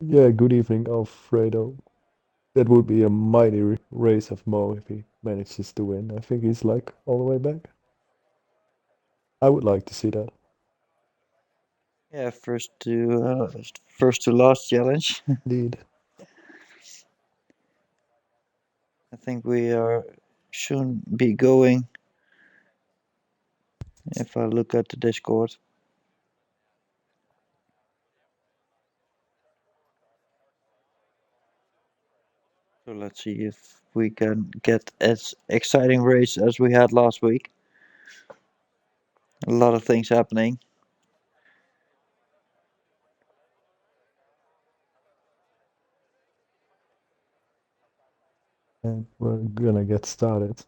Yeah, good evening, Alfredo. That would be a mighty race of Mo if he manages to win. I think he's like all the way back. I would like to see that. Yeah, first to last challenge. Indeed. I think we are soon be going. If I look at the Discord, so let's see if we can get as exciting race as we had last week. A lot of things happening. And we're gonna get started.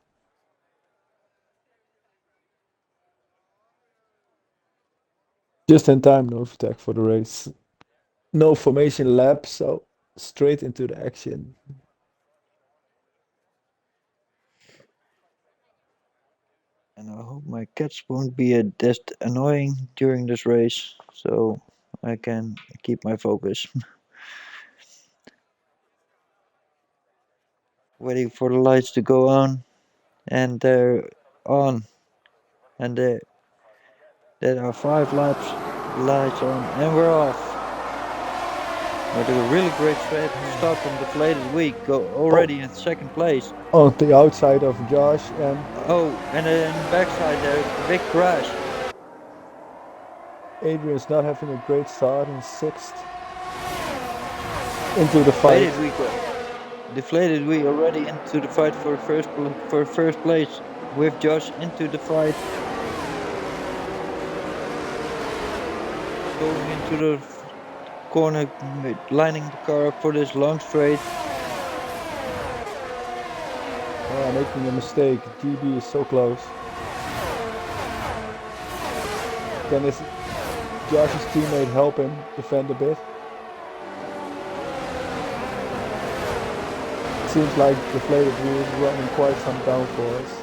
Just in time, Novitech, for the race. No formation lap, so straight into the action. And I hope my cats won't be that annoying during this race, so I can keep my focus. Waiting for the lights to go on, and they're on, and there are 5 laps, lights on, and we're off. With a really great start from Deflated Week, go already in second place. On the outside of Josh and... Oh, and then backside there, big crash. Adrian's not having a great start in 6th. Into the fight. Deflated Week already into the fight for first place with Josh into the fight. Going into the corner, lining the car up for this long straight. Oh, making a mistake. GB is so close. Can Josh's teammate help him defend a bit? It seems like Deflated Wheel is running quite some downforce.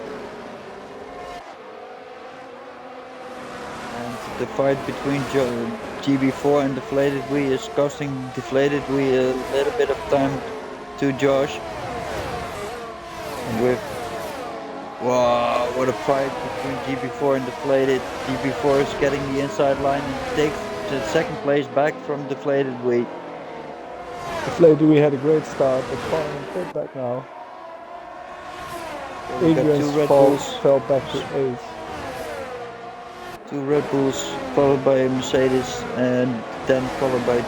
And the fight between GB4 and Deflated Wheel is costing Deflated Wheel a little bit of time to Josh. And with wow, what a fight between GB4 and Deflated. GB4 is getting the inside line and takes the second place back from Deflated Wheel. Deflated Wheel had a great start, but falling a bit back now. Adrian's fell back to 8th. 2 Red Bulls, followed by a Mercedes, and then followed by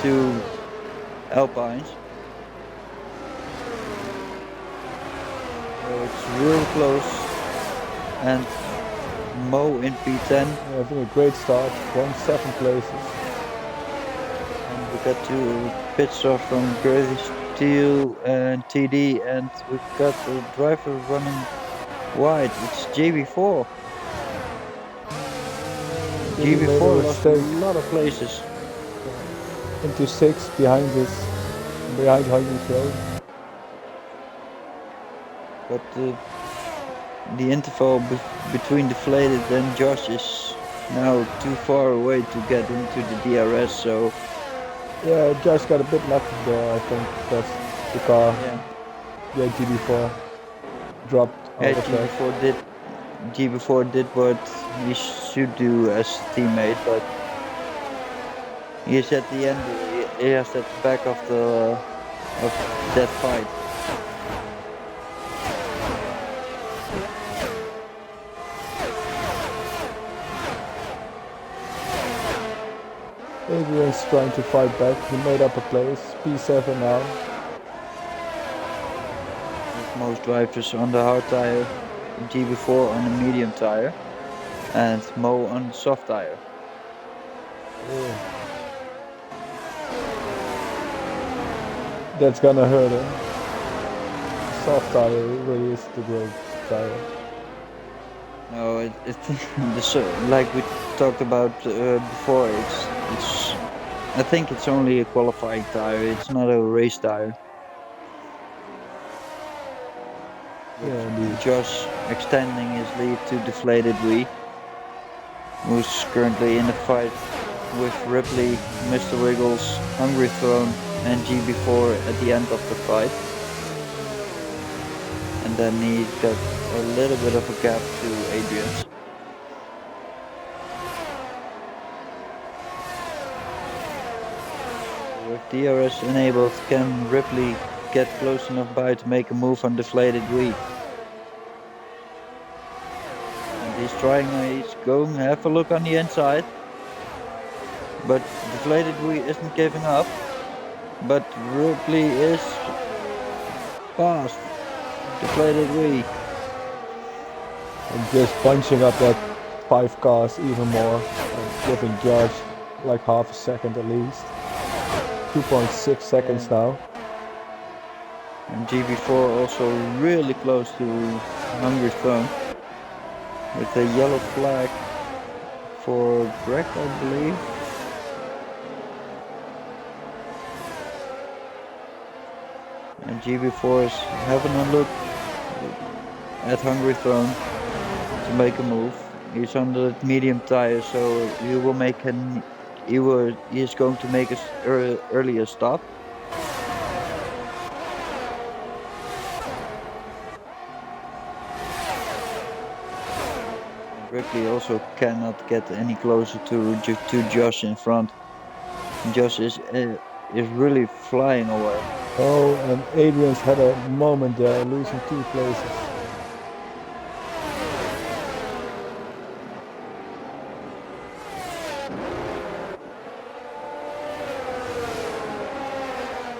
2 Alpines. So it's real close. And Mo in P10. Having a great start, won 7 places. And we got 2 pit stops from Crazy Steel and TD, and we've got the driver running wide. It's GB4. GB4 lost a lot of places. Into 6th behind Hungry Throne. But the interval between Deflated and Josh is now too far away to get into the DRS, so... Yeah, Josh got a bit lucky there, I think. That's the car. Yeah, GB4 dropped out of that. GB4 did what he should do as a teammate, but he's at the end, he is at the back of that fight. Adrian's trying to fight back, he made up a place, P7 now. With most drivers on the hard tire, GB4 on the medium tire, and Mo on the soft tire. Yeah. That's gonna hurt him. Soft tire really is the great tire. No, it's like we talked about before. I think it's only a qualifying tire. It's not a race tire. Yeah, Josh extending his lead to Deflated Wheel, who's currently in the fight with Ripley, Mr. Wiggles, Hungry Throne, and GB4 at the end of the fight. And then he's got a little bit of a gap to Adrian's. With DRS enabled, can Ripley get close enough by to make a move on Deflated Wheel? And he's trying, he's going, have a look on the inside. But Deflated Wheel isn't giving up. But Ripley is fast. Deflated Wheel. And just bunching up that 5 cars even more, and giving Josh like half a second at least. 2.6 seconds now. And GB4 also really close to Hungry Throne. With a yellow flag for Greg, I believe. And GB4 is having a look at Hungry Throne to make a move. He's on the medium tire, so he is going to make an earlier stop. Ripley also cannot get any closer to Josh in front. Josh is is really flying away. Oh, and Adrian's had a moment there, losing 2 places.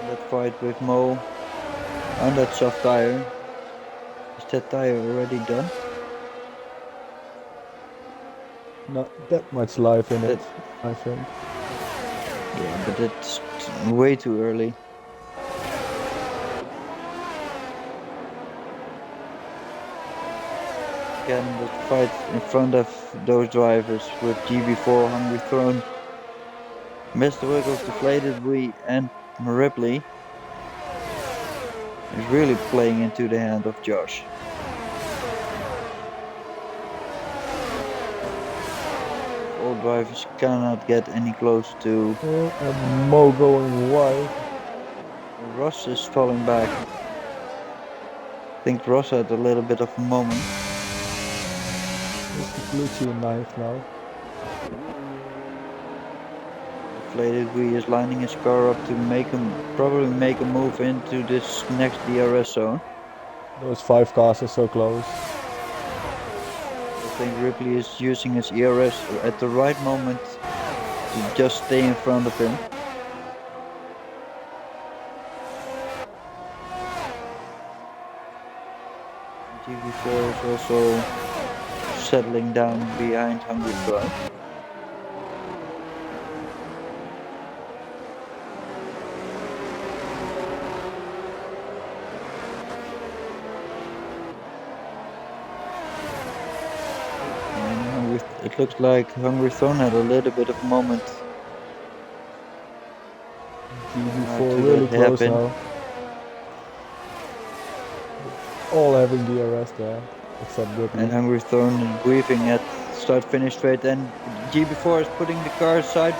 That fight with Mo on that soft tire. Is that tire already done? Not that much life in it, I think. Yeah, but it's way too early. Again, the fight in front of those drivers with GB4, Hungry Throne, Mr. Wiggles, Deflated Wii, and Ripley is really playing into the hand of Josh. All drivers cannot get any close to. Oh, and Mo going wide. Ross is falling back. I think Ross had a little bit of a moment. It's the glitchy knife now. Deflated Wii is lining his car up to probably make a move into this next DRS zone. Those 5 cars are so close. I think Ripley is using his ERS at the right moment to just stay in front of him. GB4 is also settling down behind Hungry Throne. It looks like Hungry Throne had a little bit of a moment. GB4 really close now. All having DRS there, except Ripley. And Hungry Throne is weaving at start-finish straight, and GB4 is putting the car side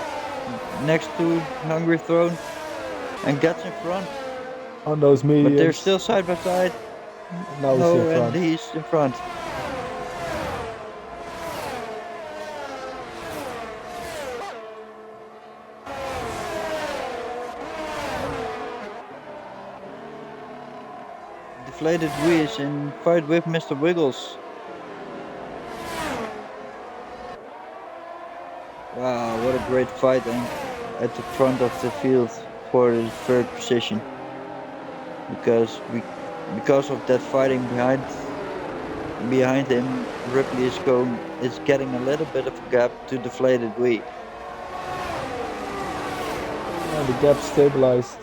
next to Hungry Throne and gets in front. On those mediums. But they're still side by side. Now he's in front. And he's in front. Deflated Wii is in fight with Mr. Wiggles. Wow, what a great fight at the front of the field for the third position. Because of that fighting behind him, Ripley is getting a little bit of a gap to Deflated Wii. And the gap stabilized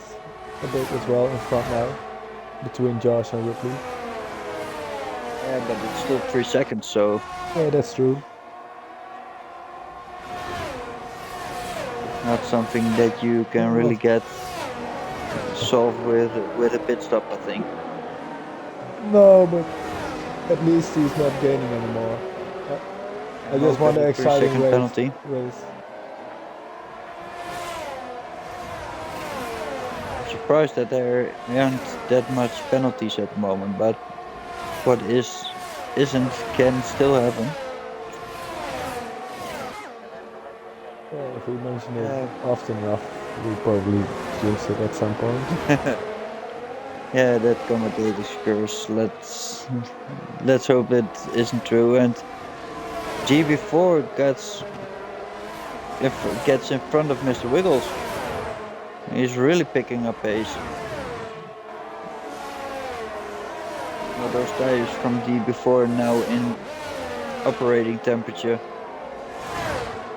a bit as well in front now, between Josh and Ripley. Yeah, but it's still 3 seconds, so... Yeah, that's true. Not something that you can really get solved with a pit stop, I think. No, but at least he's not gaining anymore. I just want an exciting race. Penalty. I'm surprised that there aren't that much penalties at the moment, but what isn't can still happen. Yeah, if we mention it often enough, we probably jinx it at some point. Yeah, that commentator's curse. Let's hope it isn't true. And GB4 gets in front of Mr. Wiggles. He's really picking up pace. Well, those tires from GB4 are now in operating temperature.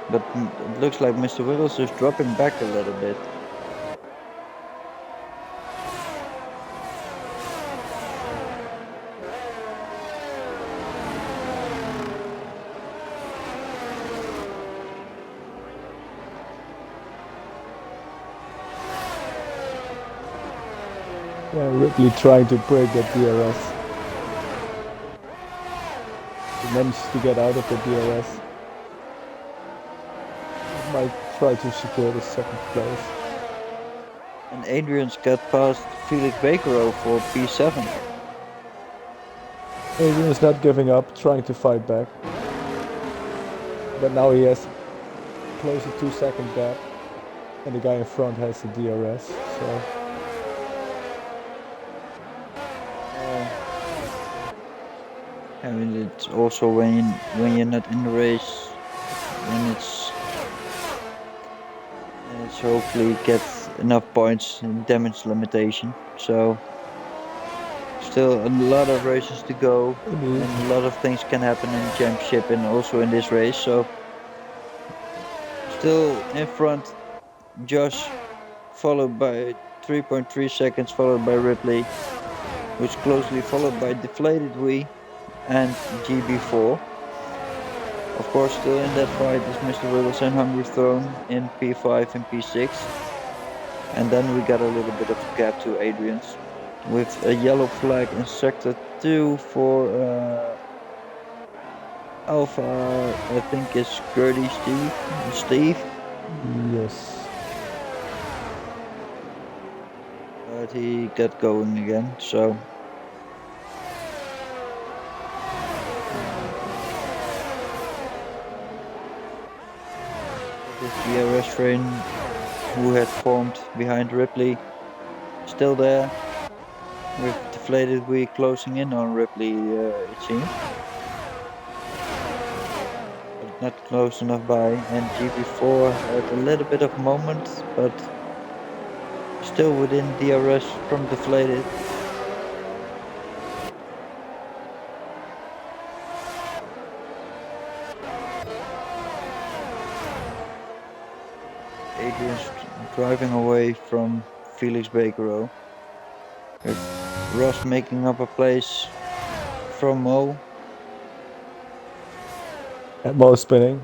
But it looks like Mr. Wiggles is dropping back a little bit. Yeah, Ripley trying to break that DRS. He managed to get out of the DRS. Might try to secure the second place. And Adrian's got past Felix Bakero for P7. Adrian's not giving up, trying to fight back. But now he has close to 2 second gap. And the guy in front has the DRS, so... I mean, it's also when you're not in the race, then it's hopefully get enough points in damage limitation. So still a lot of races to go, and a lot of things can happen in the championship and also in this race. So still in front, Josh, followed by 3.3 seconds, followed by Ripley, which closely followed by Deflated Wii and GB4. Of course, still in that fight is Mr. Wiggles and Hungry Throne in P5 and P6. And then we got a little bit of a gap to Adrian's with a yellow flag in sector 2 for Alpha, I think it's Gertie Steve. Yes. But he got going again, so this DRS train who had formed behind Ripley still there, with Deflated Wii closing in on Ripley, it seems. But not close enough by, and GB4 had a little bit of moment, but still within DRS from Deflated. Adrian's driving away from Felix Bakerow, with Ross making up a place from Mo. And Mo spinning.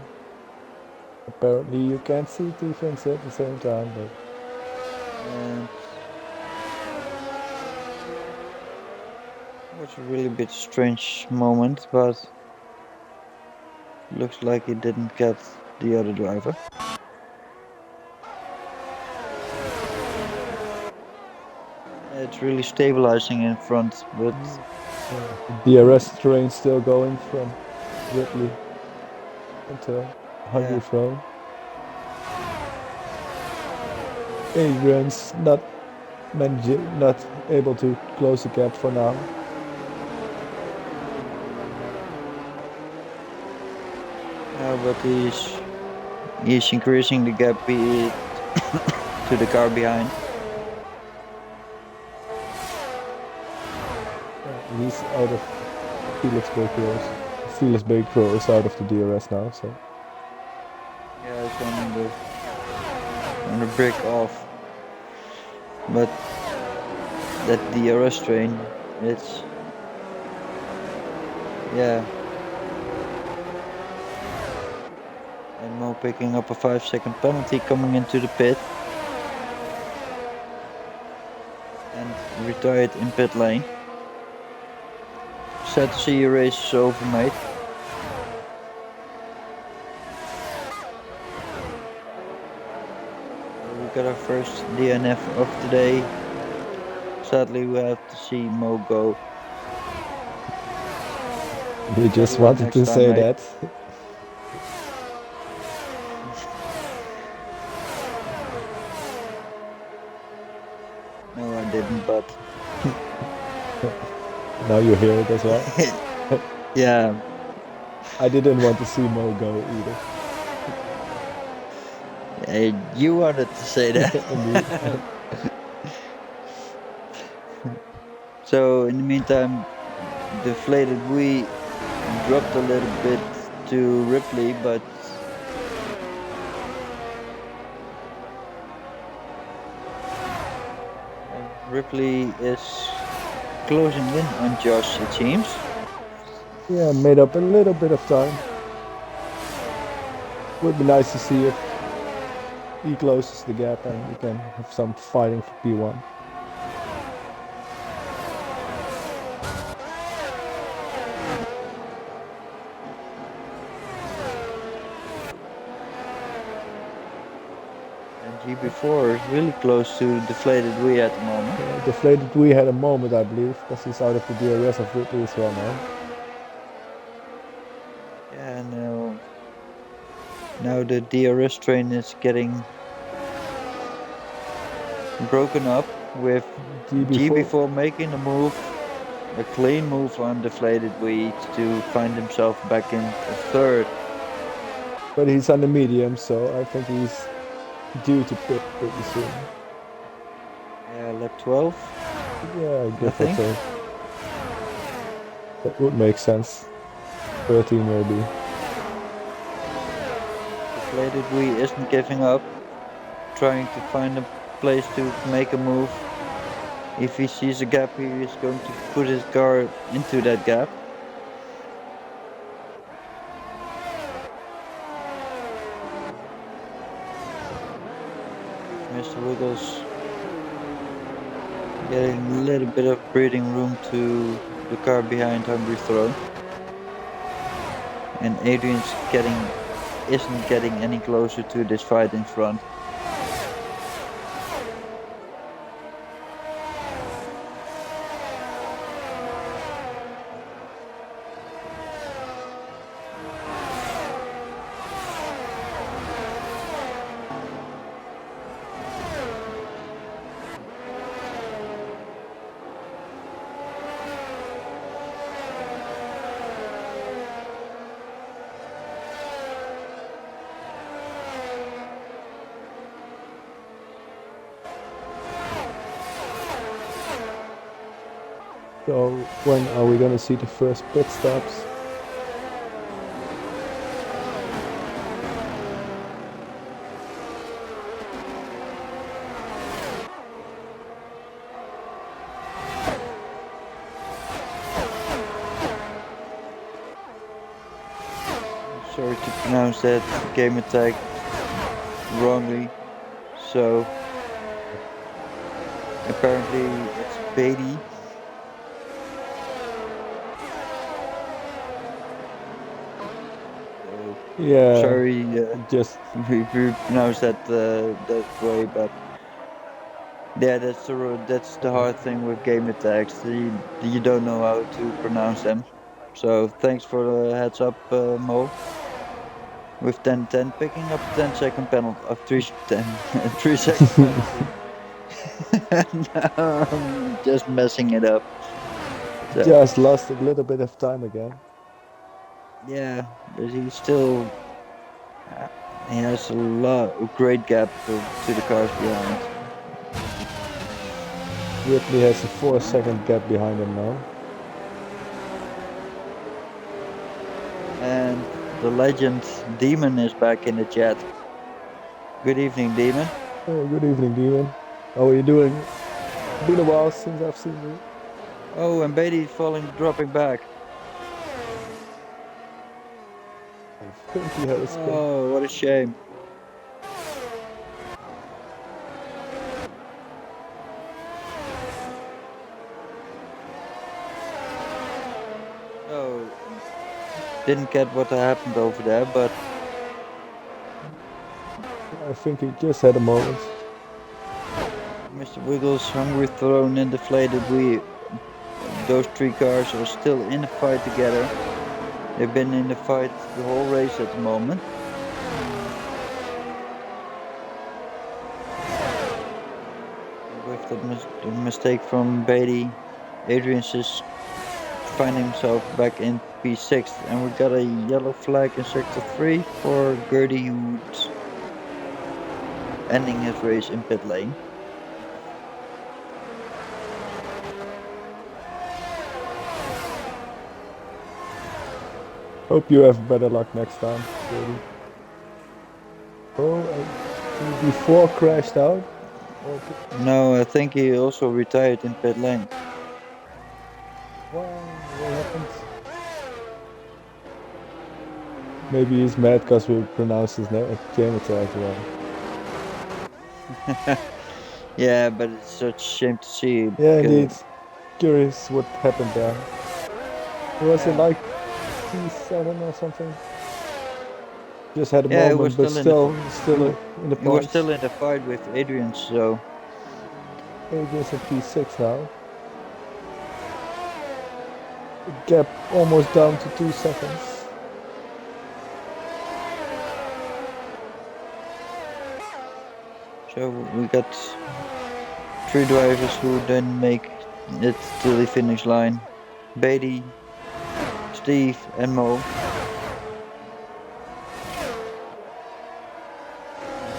Apparently you can't see two things at the same time, but... And it was a really bit strange moment, but looks like he didn't get the other driver. It's really stabilizing in front, but DRS train still going from Ripley until Hungry Throne. Adrian's not able to close the gap for now. But he's increasing the gap to the car behind. He's out of Felix Bakerow. Felix Bakerow is out of the DRS now, so... Yeah, it's on the break off. But that DRS train, it's... Yeah. And Mo picking up a 5-second penalty coming into the pit. And retired in pit lane. Sad to see your race is over, mate. We got our first DNF of the day. Sadly, we have to see Mo go. You just wanted to say that. No, I didn't, but... Now you hear it as well? Yeah. I didn't want to see Mo go either. Hey, you wanted to say that. So, in the meantime, Deflated Wii dropped a little bit to Ripley, but Ripley is closing in on Josh, it seems. Yeah, made up a little bit of time. Would be nice to see if he closes the gap and we can have some fighting for P1. GB4 is really close to Deflated Wii at the moment. Yeah, Deflated Wii had a moment, I believe, because he's out of the DRS of Ripley as well now. Yeah, now the DRS train is getting broken up with G before making a move, a clean move on deflated weed to find himself back in third. But he's on the medium, so I think he's due to pit pretty soon. Yeah, lap 12. Yeah, I think that would make sense. 13 maybe. Deflated weed isn't giving up, trying to find a place to make a move. If he sees a gap, he is going to put his car into that gap. Mr. Wiggles getting a little bit of breathing room to the car behind Hungry Throne. And Adrian's isn't getting any closer to this fight in front. So when are we gonna see the first pit stops? Sorry to pronounce that game attack wrongly. So apparently it's Beatty. Yeah. Sorry, just if we pronounce that that way, but yeah, that's the hard thing with game attacks. You don't know how to pronounce them. So thanks for the heads up, Mo. With 10-10 picking up a 10-second penalty of 3 second penalty. Now I'm just messing it up. So, just lost a little bit of time again. Yeah, but he still he has a great gap to the cars behind. Ripley has a 4-second gap behind him now. And the legend Demon is back in the chat. Good evening, Demon. Oh, good evening, Demon. How are you doing? Been a while since I've seen you. Oh, and Beatty's dropping back. I think he had a spin. Oh, what a shame. Oh, didn't get what happened over there, but I think he just had a moment. Mr. Wiggles, Hungry Throne, and Deflated those three cars are still in the fight together. They've been in the fight the whole race at the moment. With the mistake from Beatty, Adrian's just finding himself back in P6, and we got a yellow flag in sector 3 for Gertie, who's ending his race in pit lane. Hope you have better luck next time, Gertie. Oh, before crashed out? No, I think he also retired in pit lane. What happened? Maybe he's mad because we pronounced his name game attack wrong. Yeah, but it's such a shame to see. Yeah, indeed. Curious what happened there. Was it like P7 or something? Just had a moment, but still in the fight. You were still in the fight with Adrian, so. Adrian's in P6 now. The gap almost down to 2 seconds. So we got three drivers who then make it to the finish line. Beatty, Steve and Mo.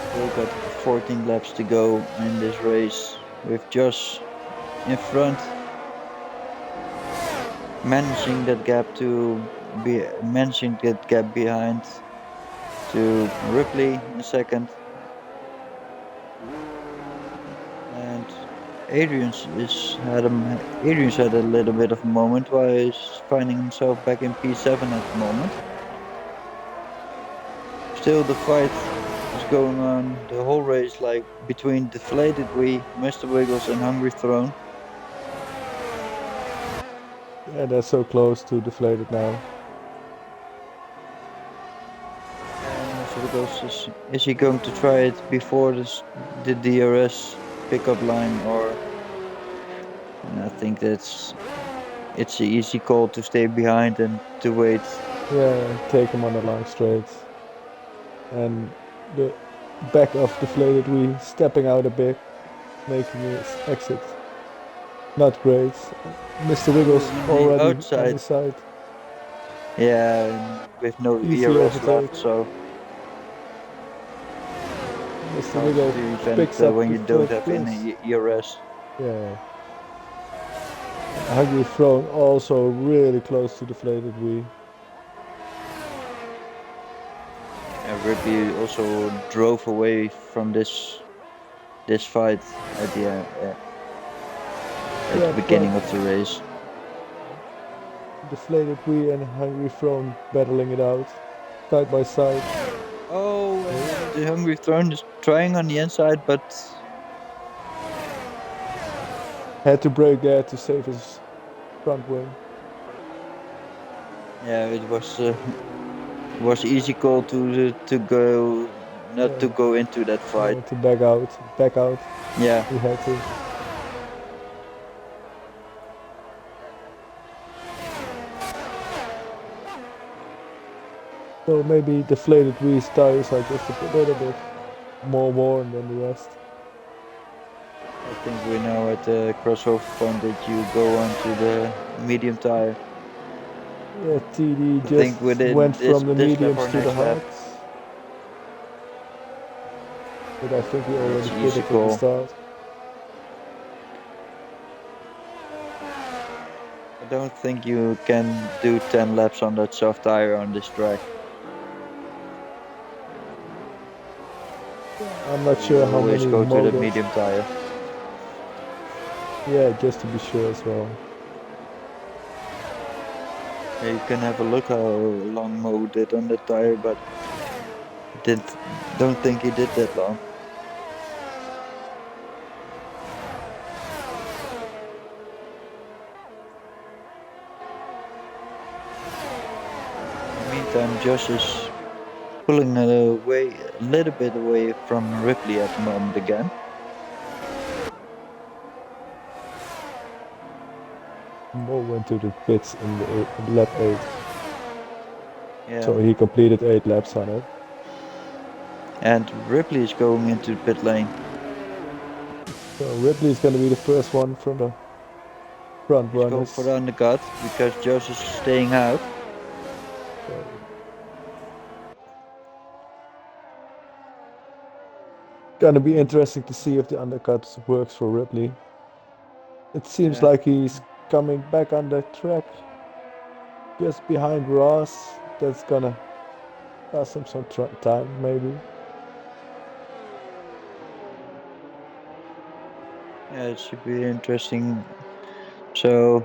Still got 14 laps to go in this race with Josh in front, managing that gap behind to Ripley in second, and Adrian's had a little bit of a moment while he's finding himself back in P7 at the moment. Still the fight is going on the whole race, like between Deflated Wee, Mr. Wiggles and Hungry Throne. Yeah, they're so close to Deflated now. Mr. Wiggles, is he going to try it before the DRS pickup line, or I think it's an easy call to stay behind and to wait. Yeah, take him on the line straight. And the back of Deflated Wee stepping out a bit, making his exit. Not great. Mr. Wiggles already outside. on the side. Yeah, with no Easy ERS overtake. left, so Mr. Wiggles picks up when the you don't third have any ERS. Yeah. Hungry Throne also really close to Deflated Wee. And Ripley also drove away from this fight at the beginning of the race. Deflated Wee and Hungry Throne battling it out, side by side. Oh, the Hungry Throne is trying on the inside, but had to brake there to save his front wing. Yeah, it was easy call to go, not to go into that fight. To back out. Yeah. He had to. So maybe Deflated Wee's tires are just a little bit more worn than the rest. I think we know at the crossover point that you go onto the medium tire. Yeah, TD just went from the mediums to the hards. But I think he already did it at the start. I don't think you can do 10 laps on that soft tire on this track. I'm not sure how many go to the medium tire. Yeah, just to be sure as well. Yeah, you can have a look how long Mo did on the tire, but don't think he did that long. In the meantime, Josh is pulling a little bit away from Ripley at the moment again. Mo went to the pits in lap 8. Yeah. So he completed 8 laps on it. And Ripley is going into the pit lane. So Ripley is going to be the first one from the front runners. Go for the undercut because Josh is staying out. Gonna be interesting to see if the undercut works for Ripley. It seems like he's coming back on the track just behind Ross. That's gonna cost him some time maybe. Yeah, it should be interesting. So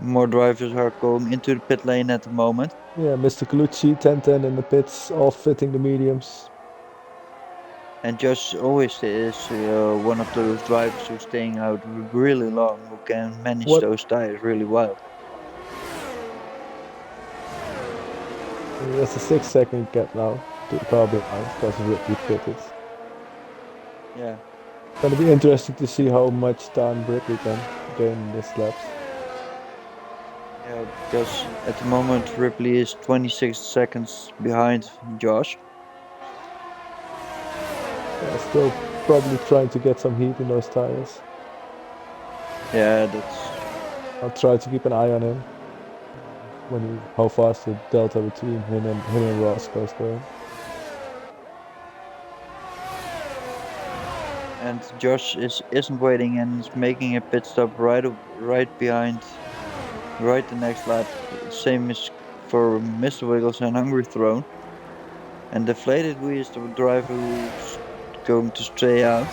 more drivers are going into the pit lane at the moment. Yeah, Mr. Colucci, 10-10 in the pits, all fitting the mediums. And Josh always is one of those drivers who's staying out really long, who can manage those tires really well. There's a 6-second gap now to the car behind because Ripley pitted. Yeah. It's gonna be interesting to see how much time Ripley can gain in this lap. Yeah, because at the moment Ripley is 26 seconds behind Josh. Yeah, still probably trying to get some heat in those tires. Yeah, that's I'll try to keep an eye on him how fast the delta between him and Ross goes there. and Josh isn't waiting and is making a pit stop right behind the next lap. Same as for Mr. Wiggles and Hungry Throne. And Deflated Wee is the driver who's going to stay out.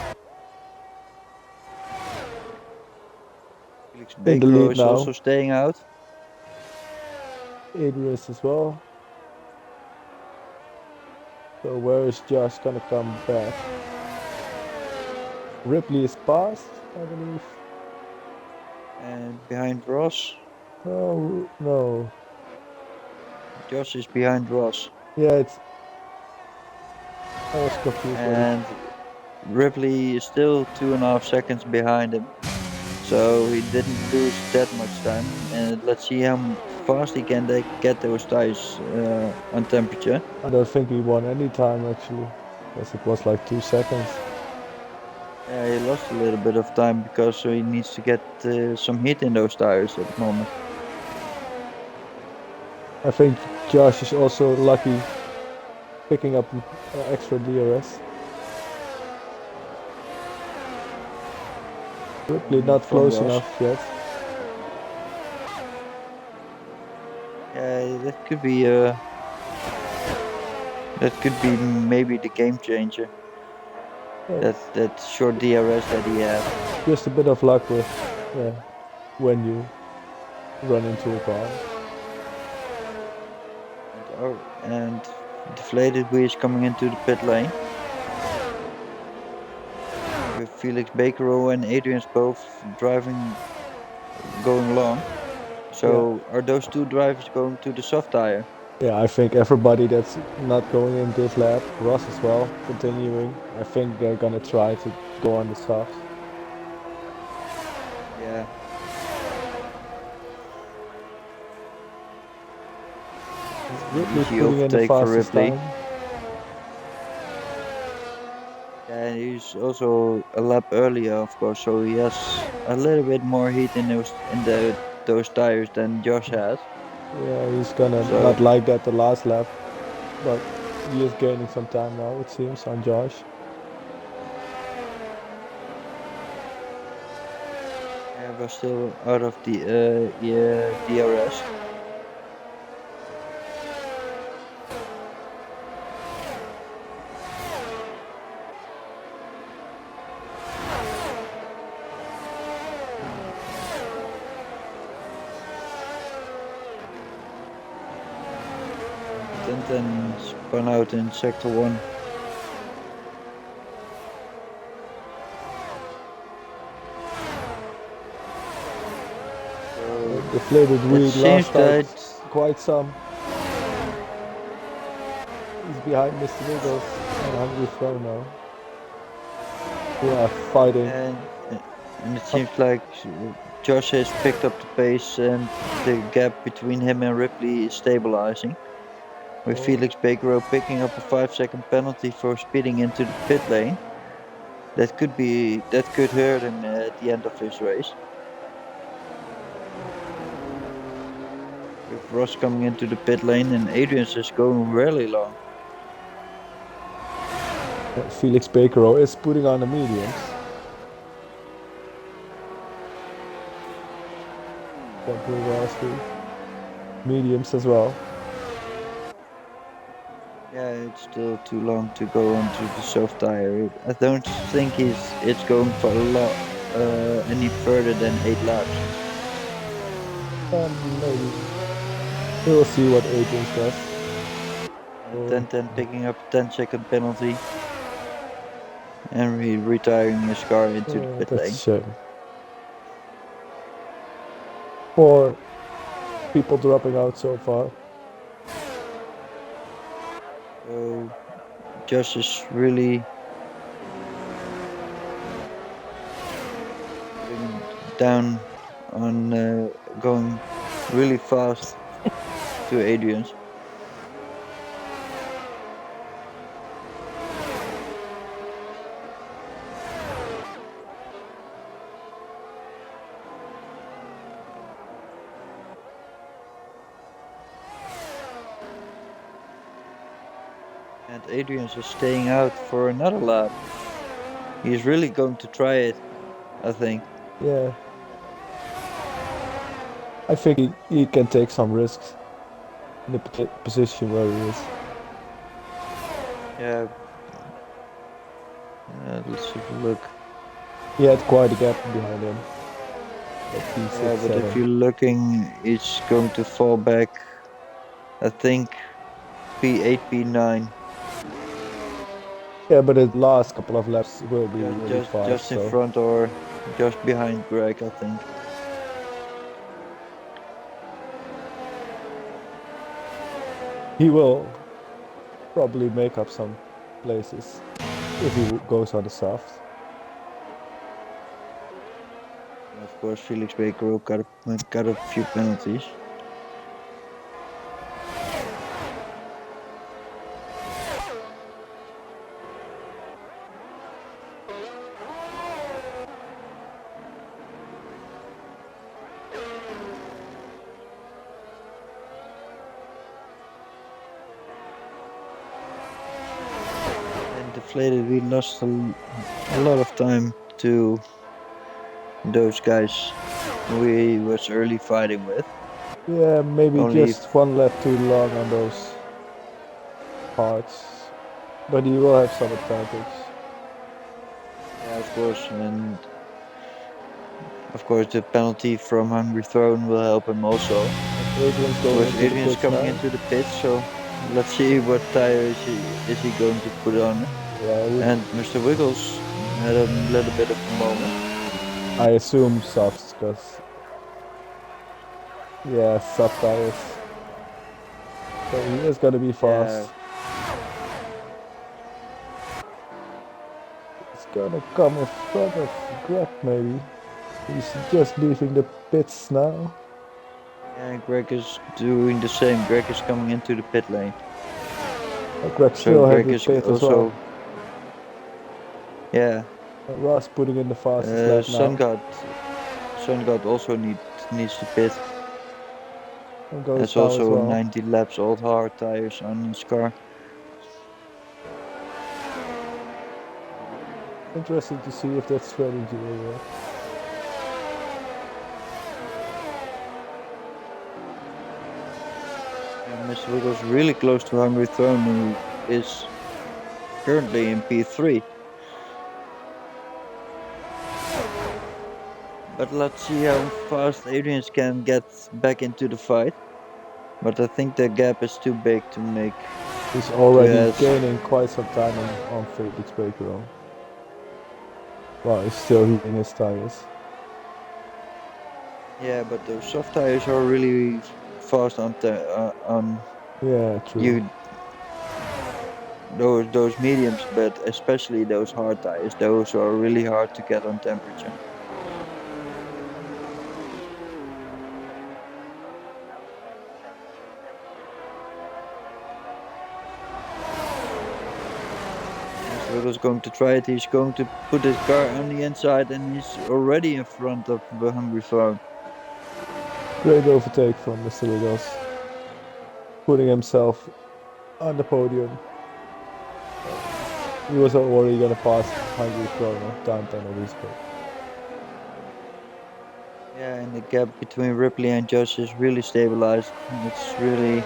Felix In the Baker lead is now. also staying out. Adrius as well. So where is Josh gonna come back? Ripley is passed, I believe. And behind Ross. Oh no. Josh is behind Ross. Yeah, I was confused. And Ripley is still 2.5 seconds behind him. So he didn't lose that much time. And let's see how fast he can get those tires on temperature. I don't think he won any time actually, because it was like 2 seconds. Yeah, he lost a little bit of time because he needs to get some heat in those tires at the moment. I think Josh is also lucky picking up extra DRS. Ripley not close enough yet. Yeah, that could be maybe the game changer. Yeah. That short DRS that he had. Just a bit of luck with when you run into a car. And Deflated Wee is coming into the pit lane. With Felix Baker and Adrian's both going long. So are those two drivers going to the soft tire? Yeah, I think everybody that's not going in this lap, Ross as well, continuing. I think they're gonna try to go on the softs. Yeah. Ripley putting in the fastest time. Yeah, he's also a lap earlier, of course, so he has a little bit more heat in those tires than Josh has. Yeah, he's gonna not like that the last lap, but he is gaining some time now, it seems, on Josh. Yeah, we're still out of the DRS. Then spun out in sector 1. Deflated Wee lost out quite some. He's behind Mr. Wiggles and Hungry Throne now. Yeah, fighting. And it seems like Josh has picked up the pace and the gap between him and Ripley is stabilizing. With Felix Baker picking up a 5-second penalty for speeding into the pit lane. That could hurt him at the end of his race. With Ross coming into the pit lane and Adrian's is going really long. Felix Baker is putting on the mediums. Mediums as well. Yeah, it's still too long to go onto the soft tire. I don't think it's going for a lot any further than 8 laps. Maybe. We'll see what Adrian does. And then picking up a 10-second penalty and retiring his car into the pit lane. Shame. 4 people dropping out so far. So Josh is really down on going really fast to Adrian's. And Adrian's is staying out for another lap. He's really going to try it, I think. Yeah. I think he can take some risks in the position where he is. Yeah. Let's have a look. He had quite a gap behind him. Yeah, but if you're looking, it's going to fall back, I think, P8, P9. Yeah, but the last couple of laps will be really fast. Just in front or just behind Greg, I think. He will probably make up some places if he goes on the soft. Of course, Felix Baker got a few penalties. And deflated, we lost a lot of time to those guys we was early fighting with. Yeah, maybe just one lap too long on those parts, but he will have some advantage. Yeah, of course, and of course the penalty from Hungry Throne will help him also. Adrian's coming into the pit, so let's see what tire is he going to put on. Yeah, and Mr. Wiggles had a little bit of a moment. I assume softs, because yeah, soft tires. So he is gonna be fast. Yeah. It's gonna come in front of Greg, maybe. He's just leaving the pits now. Yeah, Greg is doing the same. Greg is coming into the pit lane. Greg still has the pit as well. Yeah. Ross putting in the fastest lap now. Sun God also needs to pit. There's also 90 laps old hard tires on his car. Interesting to see if that strategy will work. Mr. Wiggles really close to Hungry Throne, who is currently in P3. But let's see how fast Adrian can get back into the fight. But I think the gap is too big to make. He's already gaining quite some time on Felix Baker. Wow, he's still heating his tires. Yeah, but those soft tires are really fast on yeah, true. Those mediums, but especially those hard tires, those are really hard to get on temperature. Wiggles going to try it. He's going to put his car on the inside, and he's already in front of the Hungry Throne. Great overtake from Mr. Wiggles, putting himself on the podium. He was already going to pass Hungry Throne time penalties, but yeah, and the gap between Ripley and Josh is really stabilized. It's really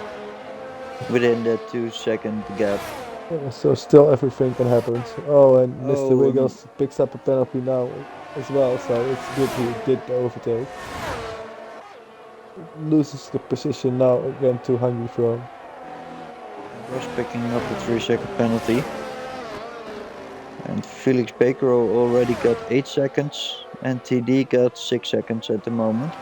within that 2-second gap. Yeah, so still everything can happen. Oh, and Mr. Wiggles picks up a penalty now as well, so it's good he did the overtake. Loses the position now again to Hungry Throne. Josh picking up a 3-second penalty. And Felix Baker already got 8 seconds, and TD got 6 seconds at the moment.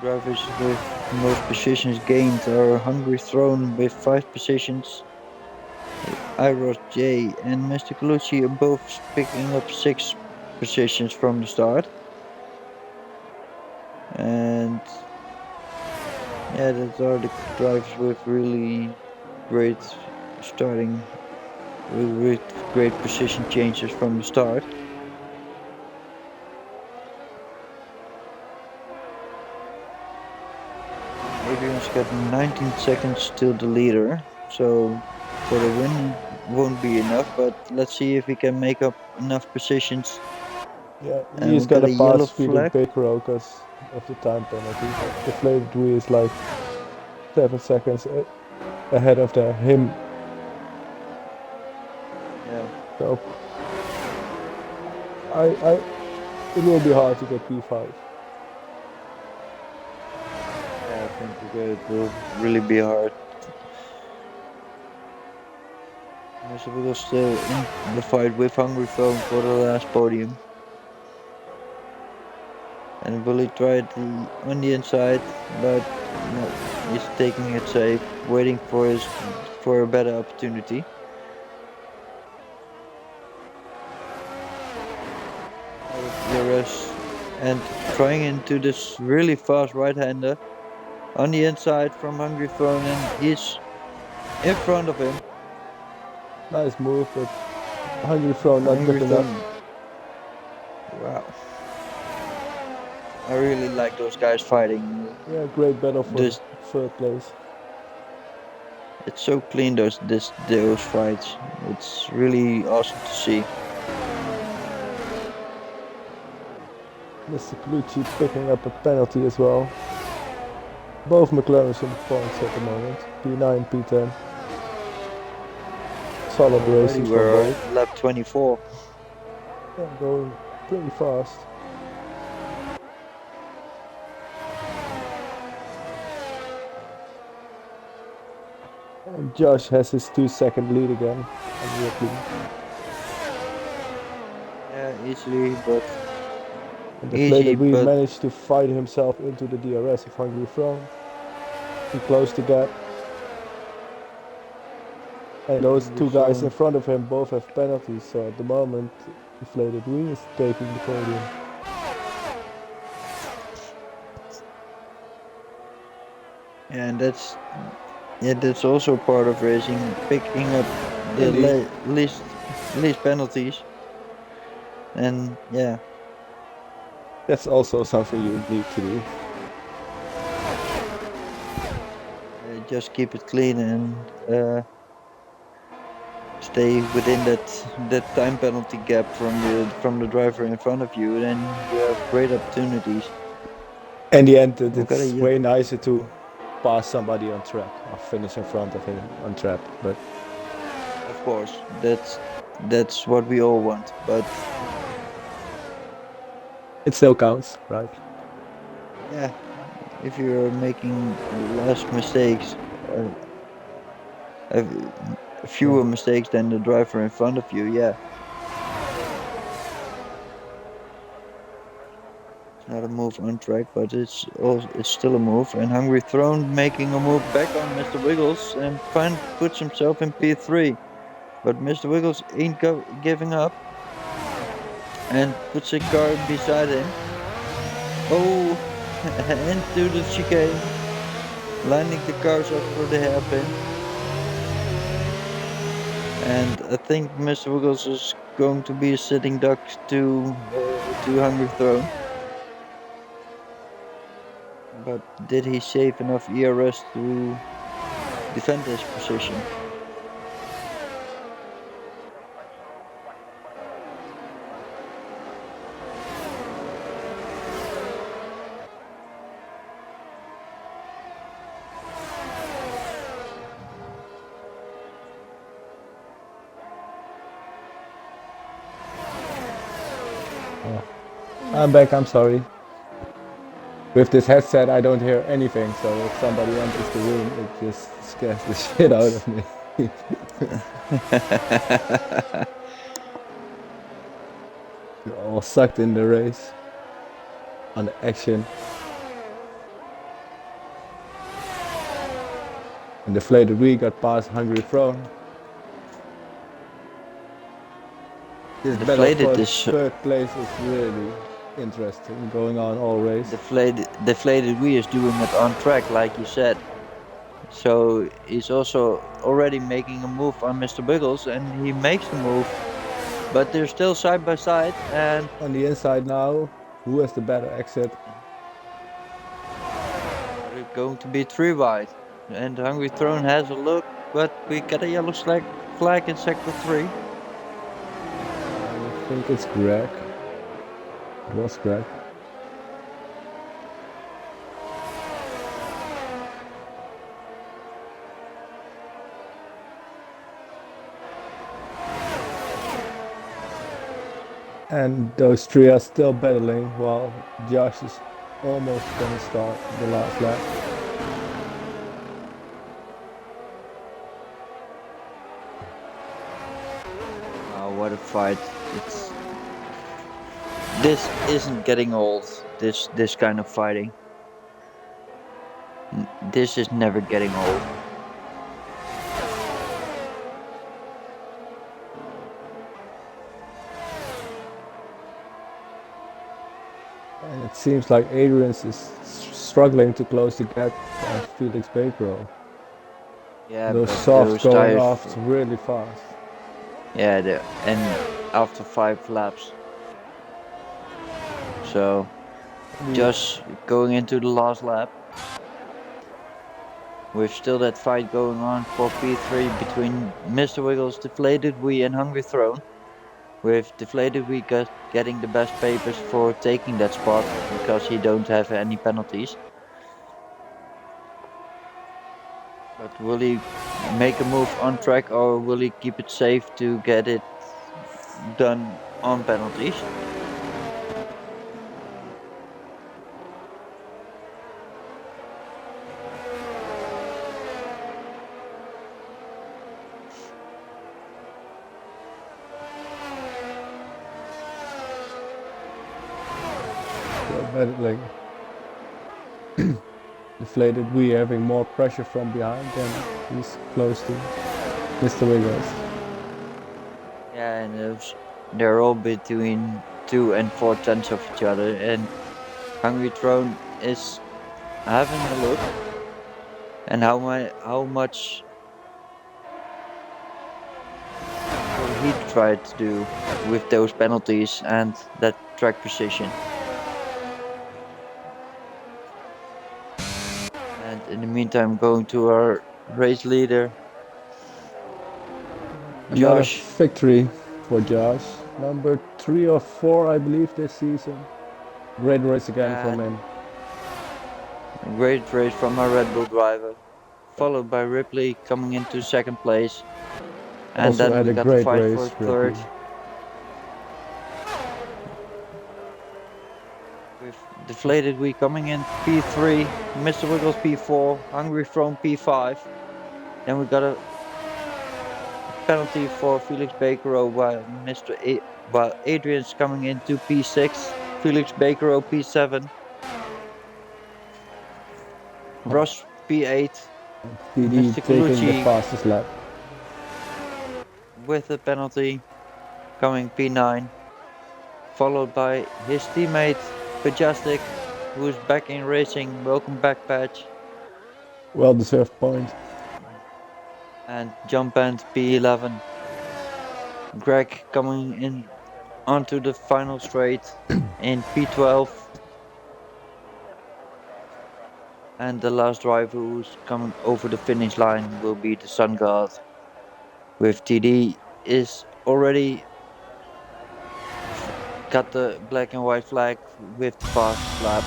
Drivers with most positions gained are Hungry Throne with 5 positions. IIRL J and Mr. Colucci are both picking up 6 positions from the start. And yeah, that are the drivers with really great starting, with great position changes from the start. Adrian's got 19 seconds till the leader, so for the win won't be enough, but let's see if he can make up enough positions. Yeah, And he's we got gonna a yellow pass Peter flag. Baker because of the time penalty. The deflated wheel is like 7 seconds ahead of him. Yeah. So it will be hard to get P5. Yeah, I think it will really be hard. Mr. Wiggles still in the fight with Hungry Phone for the last podium. And will he try it on the inside, but no, he's taking it safe, waiting for a better opportunity. Out of ERS and trying into this really fast right-hander on the inside from Hungry Phone, and he's in front of him. Nice move, but Hungry Throne not good enough. Wow. I really like those guys fighting. Yeah, great battle for third place. It's so clean those fights. It's really awesome to see. Mr. Colucci picking up a penalty as well. Both McLarens in the points at the moment. P9, P10. Solid racing for both. Lap 24. Yeah, going pretty fast. And Josh has his 2-second lead again. Yeah, easily, but and the Flated Wheel managed to fight himself into the DRS of Hungry Throne. He closed the gap. And those two guys in front of him both have penalties, so at the moment Inflated Wheel is taking the podium. And that's also part of racing, picking up the least penalties. And yeah, that's also something you need to do. Just keep it clean and stay within that time penalty gap from the driver in front of you, then you have great opportunities. In the end, it's way nicer to pass somebody on track or finish in front of him on track, but of course that's what we all want, but it still counts, right? Yeah, if you're making less mistakes, fewer mistakes than the driver in front of you, yeah. It's not a move on track, but it's still a move. And Hungry Throne making a move back on Mr. Wiggles and puts himself in P3. But Mr. Wiggles ain't giving up and puts a car beside him. Oh, into the chicane, lining the cars up for the hairpin. And I think Mr. Wiggles is going to be a sitting duck to Hungry Throne. But did he save enough ERS to defend his position? I'm back, I'm sorry. With this headset I don't hear anything, so if somebody enters the room it just scares the shit out of me. You're all sucked in the race. On the action. And the Flated Wheel got past Hungry Throne. This battle for third place is really interesting, going on all race. The Flated Wheel is doing it on track, like you said. So he's also already making a move on Mr. Wiggles, and he makes the move. But they're still side by side, and on the inside now, who has the better exit? going to be 3 wide. And Hungry Throne has a look, but we get a yellow flag in sector 3. I think it's Greg. It was Greg. And those three are still battling while Josh is almost going to start the last lap. Oh, what a fight. This isn't getting old, this kind of fighting. This is never getting old. And it seems like Adrian's is struggling to close the gap on Felix Baker. Yeah, those but softs those going tires, off really fast. Yeah, and after 5 laps. So, just going into the last lap. With still that fight going on for P3 between Mr. Wiggles, Deflated Wee and Hungry Throne. With Deflated Wee getting the best papers for taking that spot because he don't have any penalties. But will he make a move on track or will he keep it safe to get it done on penalties? Like Deflated Wee having more pressure from behind than he's close to Mr. Wiggles. Yeah, and they're all between 2 and 4 tenths of each other, and Hungry Throne is having a look and how much will he try to do with those penalties and that track position. And in the meantime, going to our race leader, Josh. Another victory for Josh. Number 3 or 4, I believe, this season. Great race again from him. A great race from our Red Bull driver. Followed by Ripley coming into 2nd place. And also then we got the fight for 3rd. With Deflated Wee coming in P3, Mr. Wiggles P4, Hungry Throne P5. Then we got a penalty for Felix Baker while Adrian's coming into P6, Felix Baker P7, Ross P8, TD taking the fastest lap with a penalty coming P9, followed by his teammate Pajastic, who's back in racing. Welcome back, Patch. Well deserved point. And jump end P11. Greg coming in onto the final straight in P12. And the last driver who's coming over the finish line will be the Sun God. With TD is already got the black and white flag with the fastest lap.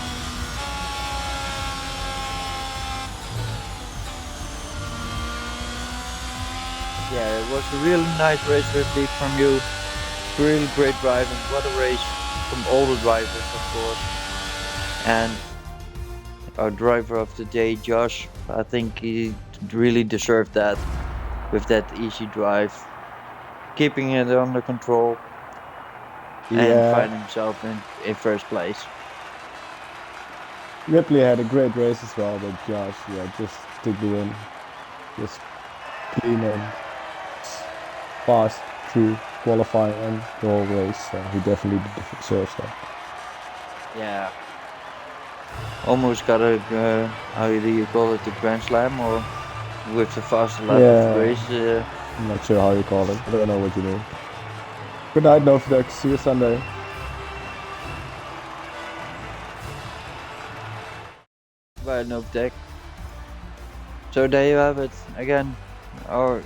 Yeah, it was a really nice race Ripley from you. Really great driving. What a race from all the drivers, of course. And our driver of the day, Josh, I think he really deserved that with that easy drive, keeping it under control, and find himself in 1st place. Ripley had a great race as well, but Josh, just took the win. Just clean and fast through qualifying and the whole race, so he definitely deserves that. Yeah. Almost got a, how do you call it, the Grand Slam, or with the fastest lap of the race? I'm not sure how you call it, I don't know what you mean. Good night, Novak, see you Sunday. Bye, Novak. So there you have it. Again, our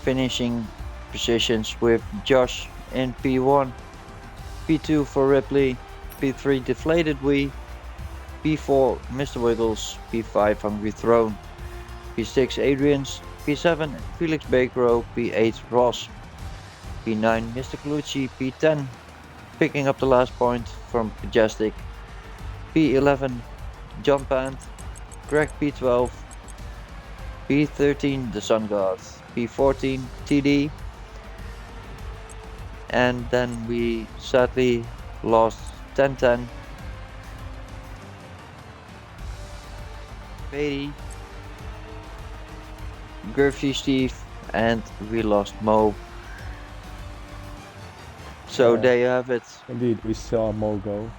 finishing positions with Josh in P1, P2 for Ripley, P3 Deflated Wii, P4 Mr. Wiggles, P5 Hungry Throne, P6 Adrian's, P7 Felix Bakero, P8 Ross, P9 Mr. Colucci, P10 picking up the last point from Majestic, P11 John Pant, Greg P12, P13 the Sun God, P14 TD, and then we sadly lost 10-10. Beatty, Gerfy Steve, and we lost Mo. So there you have it. Indeed, we saw Mo go.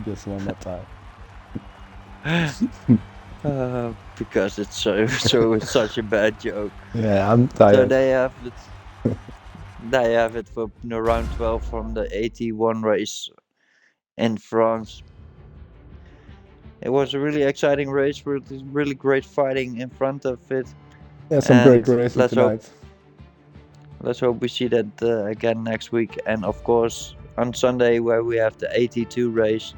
Just one more time. Because it's such a bad joke. Yeah, I'm tired. So there you have it. There you have it for round 12 from the 81 race in France. It was a really exciting race with really great fighting in front of it. Yeah, some great racing let's tonight. Let's hope we see that again next week, and of course on Sunday where we have the 82 race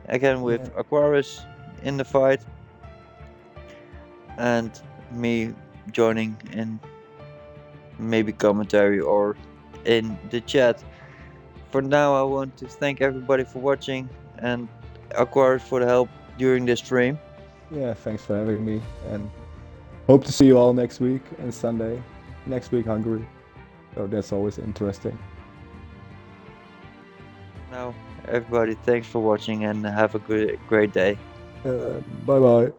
again with Aquaris in the fight and me joining in maybe commentary or in the chat. For now, I want to thank everybody for watching and Aquarius for the help during this stream. Yeah, thanks for having me, and hope to see you all next week and Sunday. Next week, Hungary. So that's always interesting. Now, everybody, thanks for watching and have a great day. Bye-bye.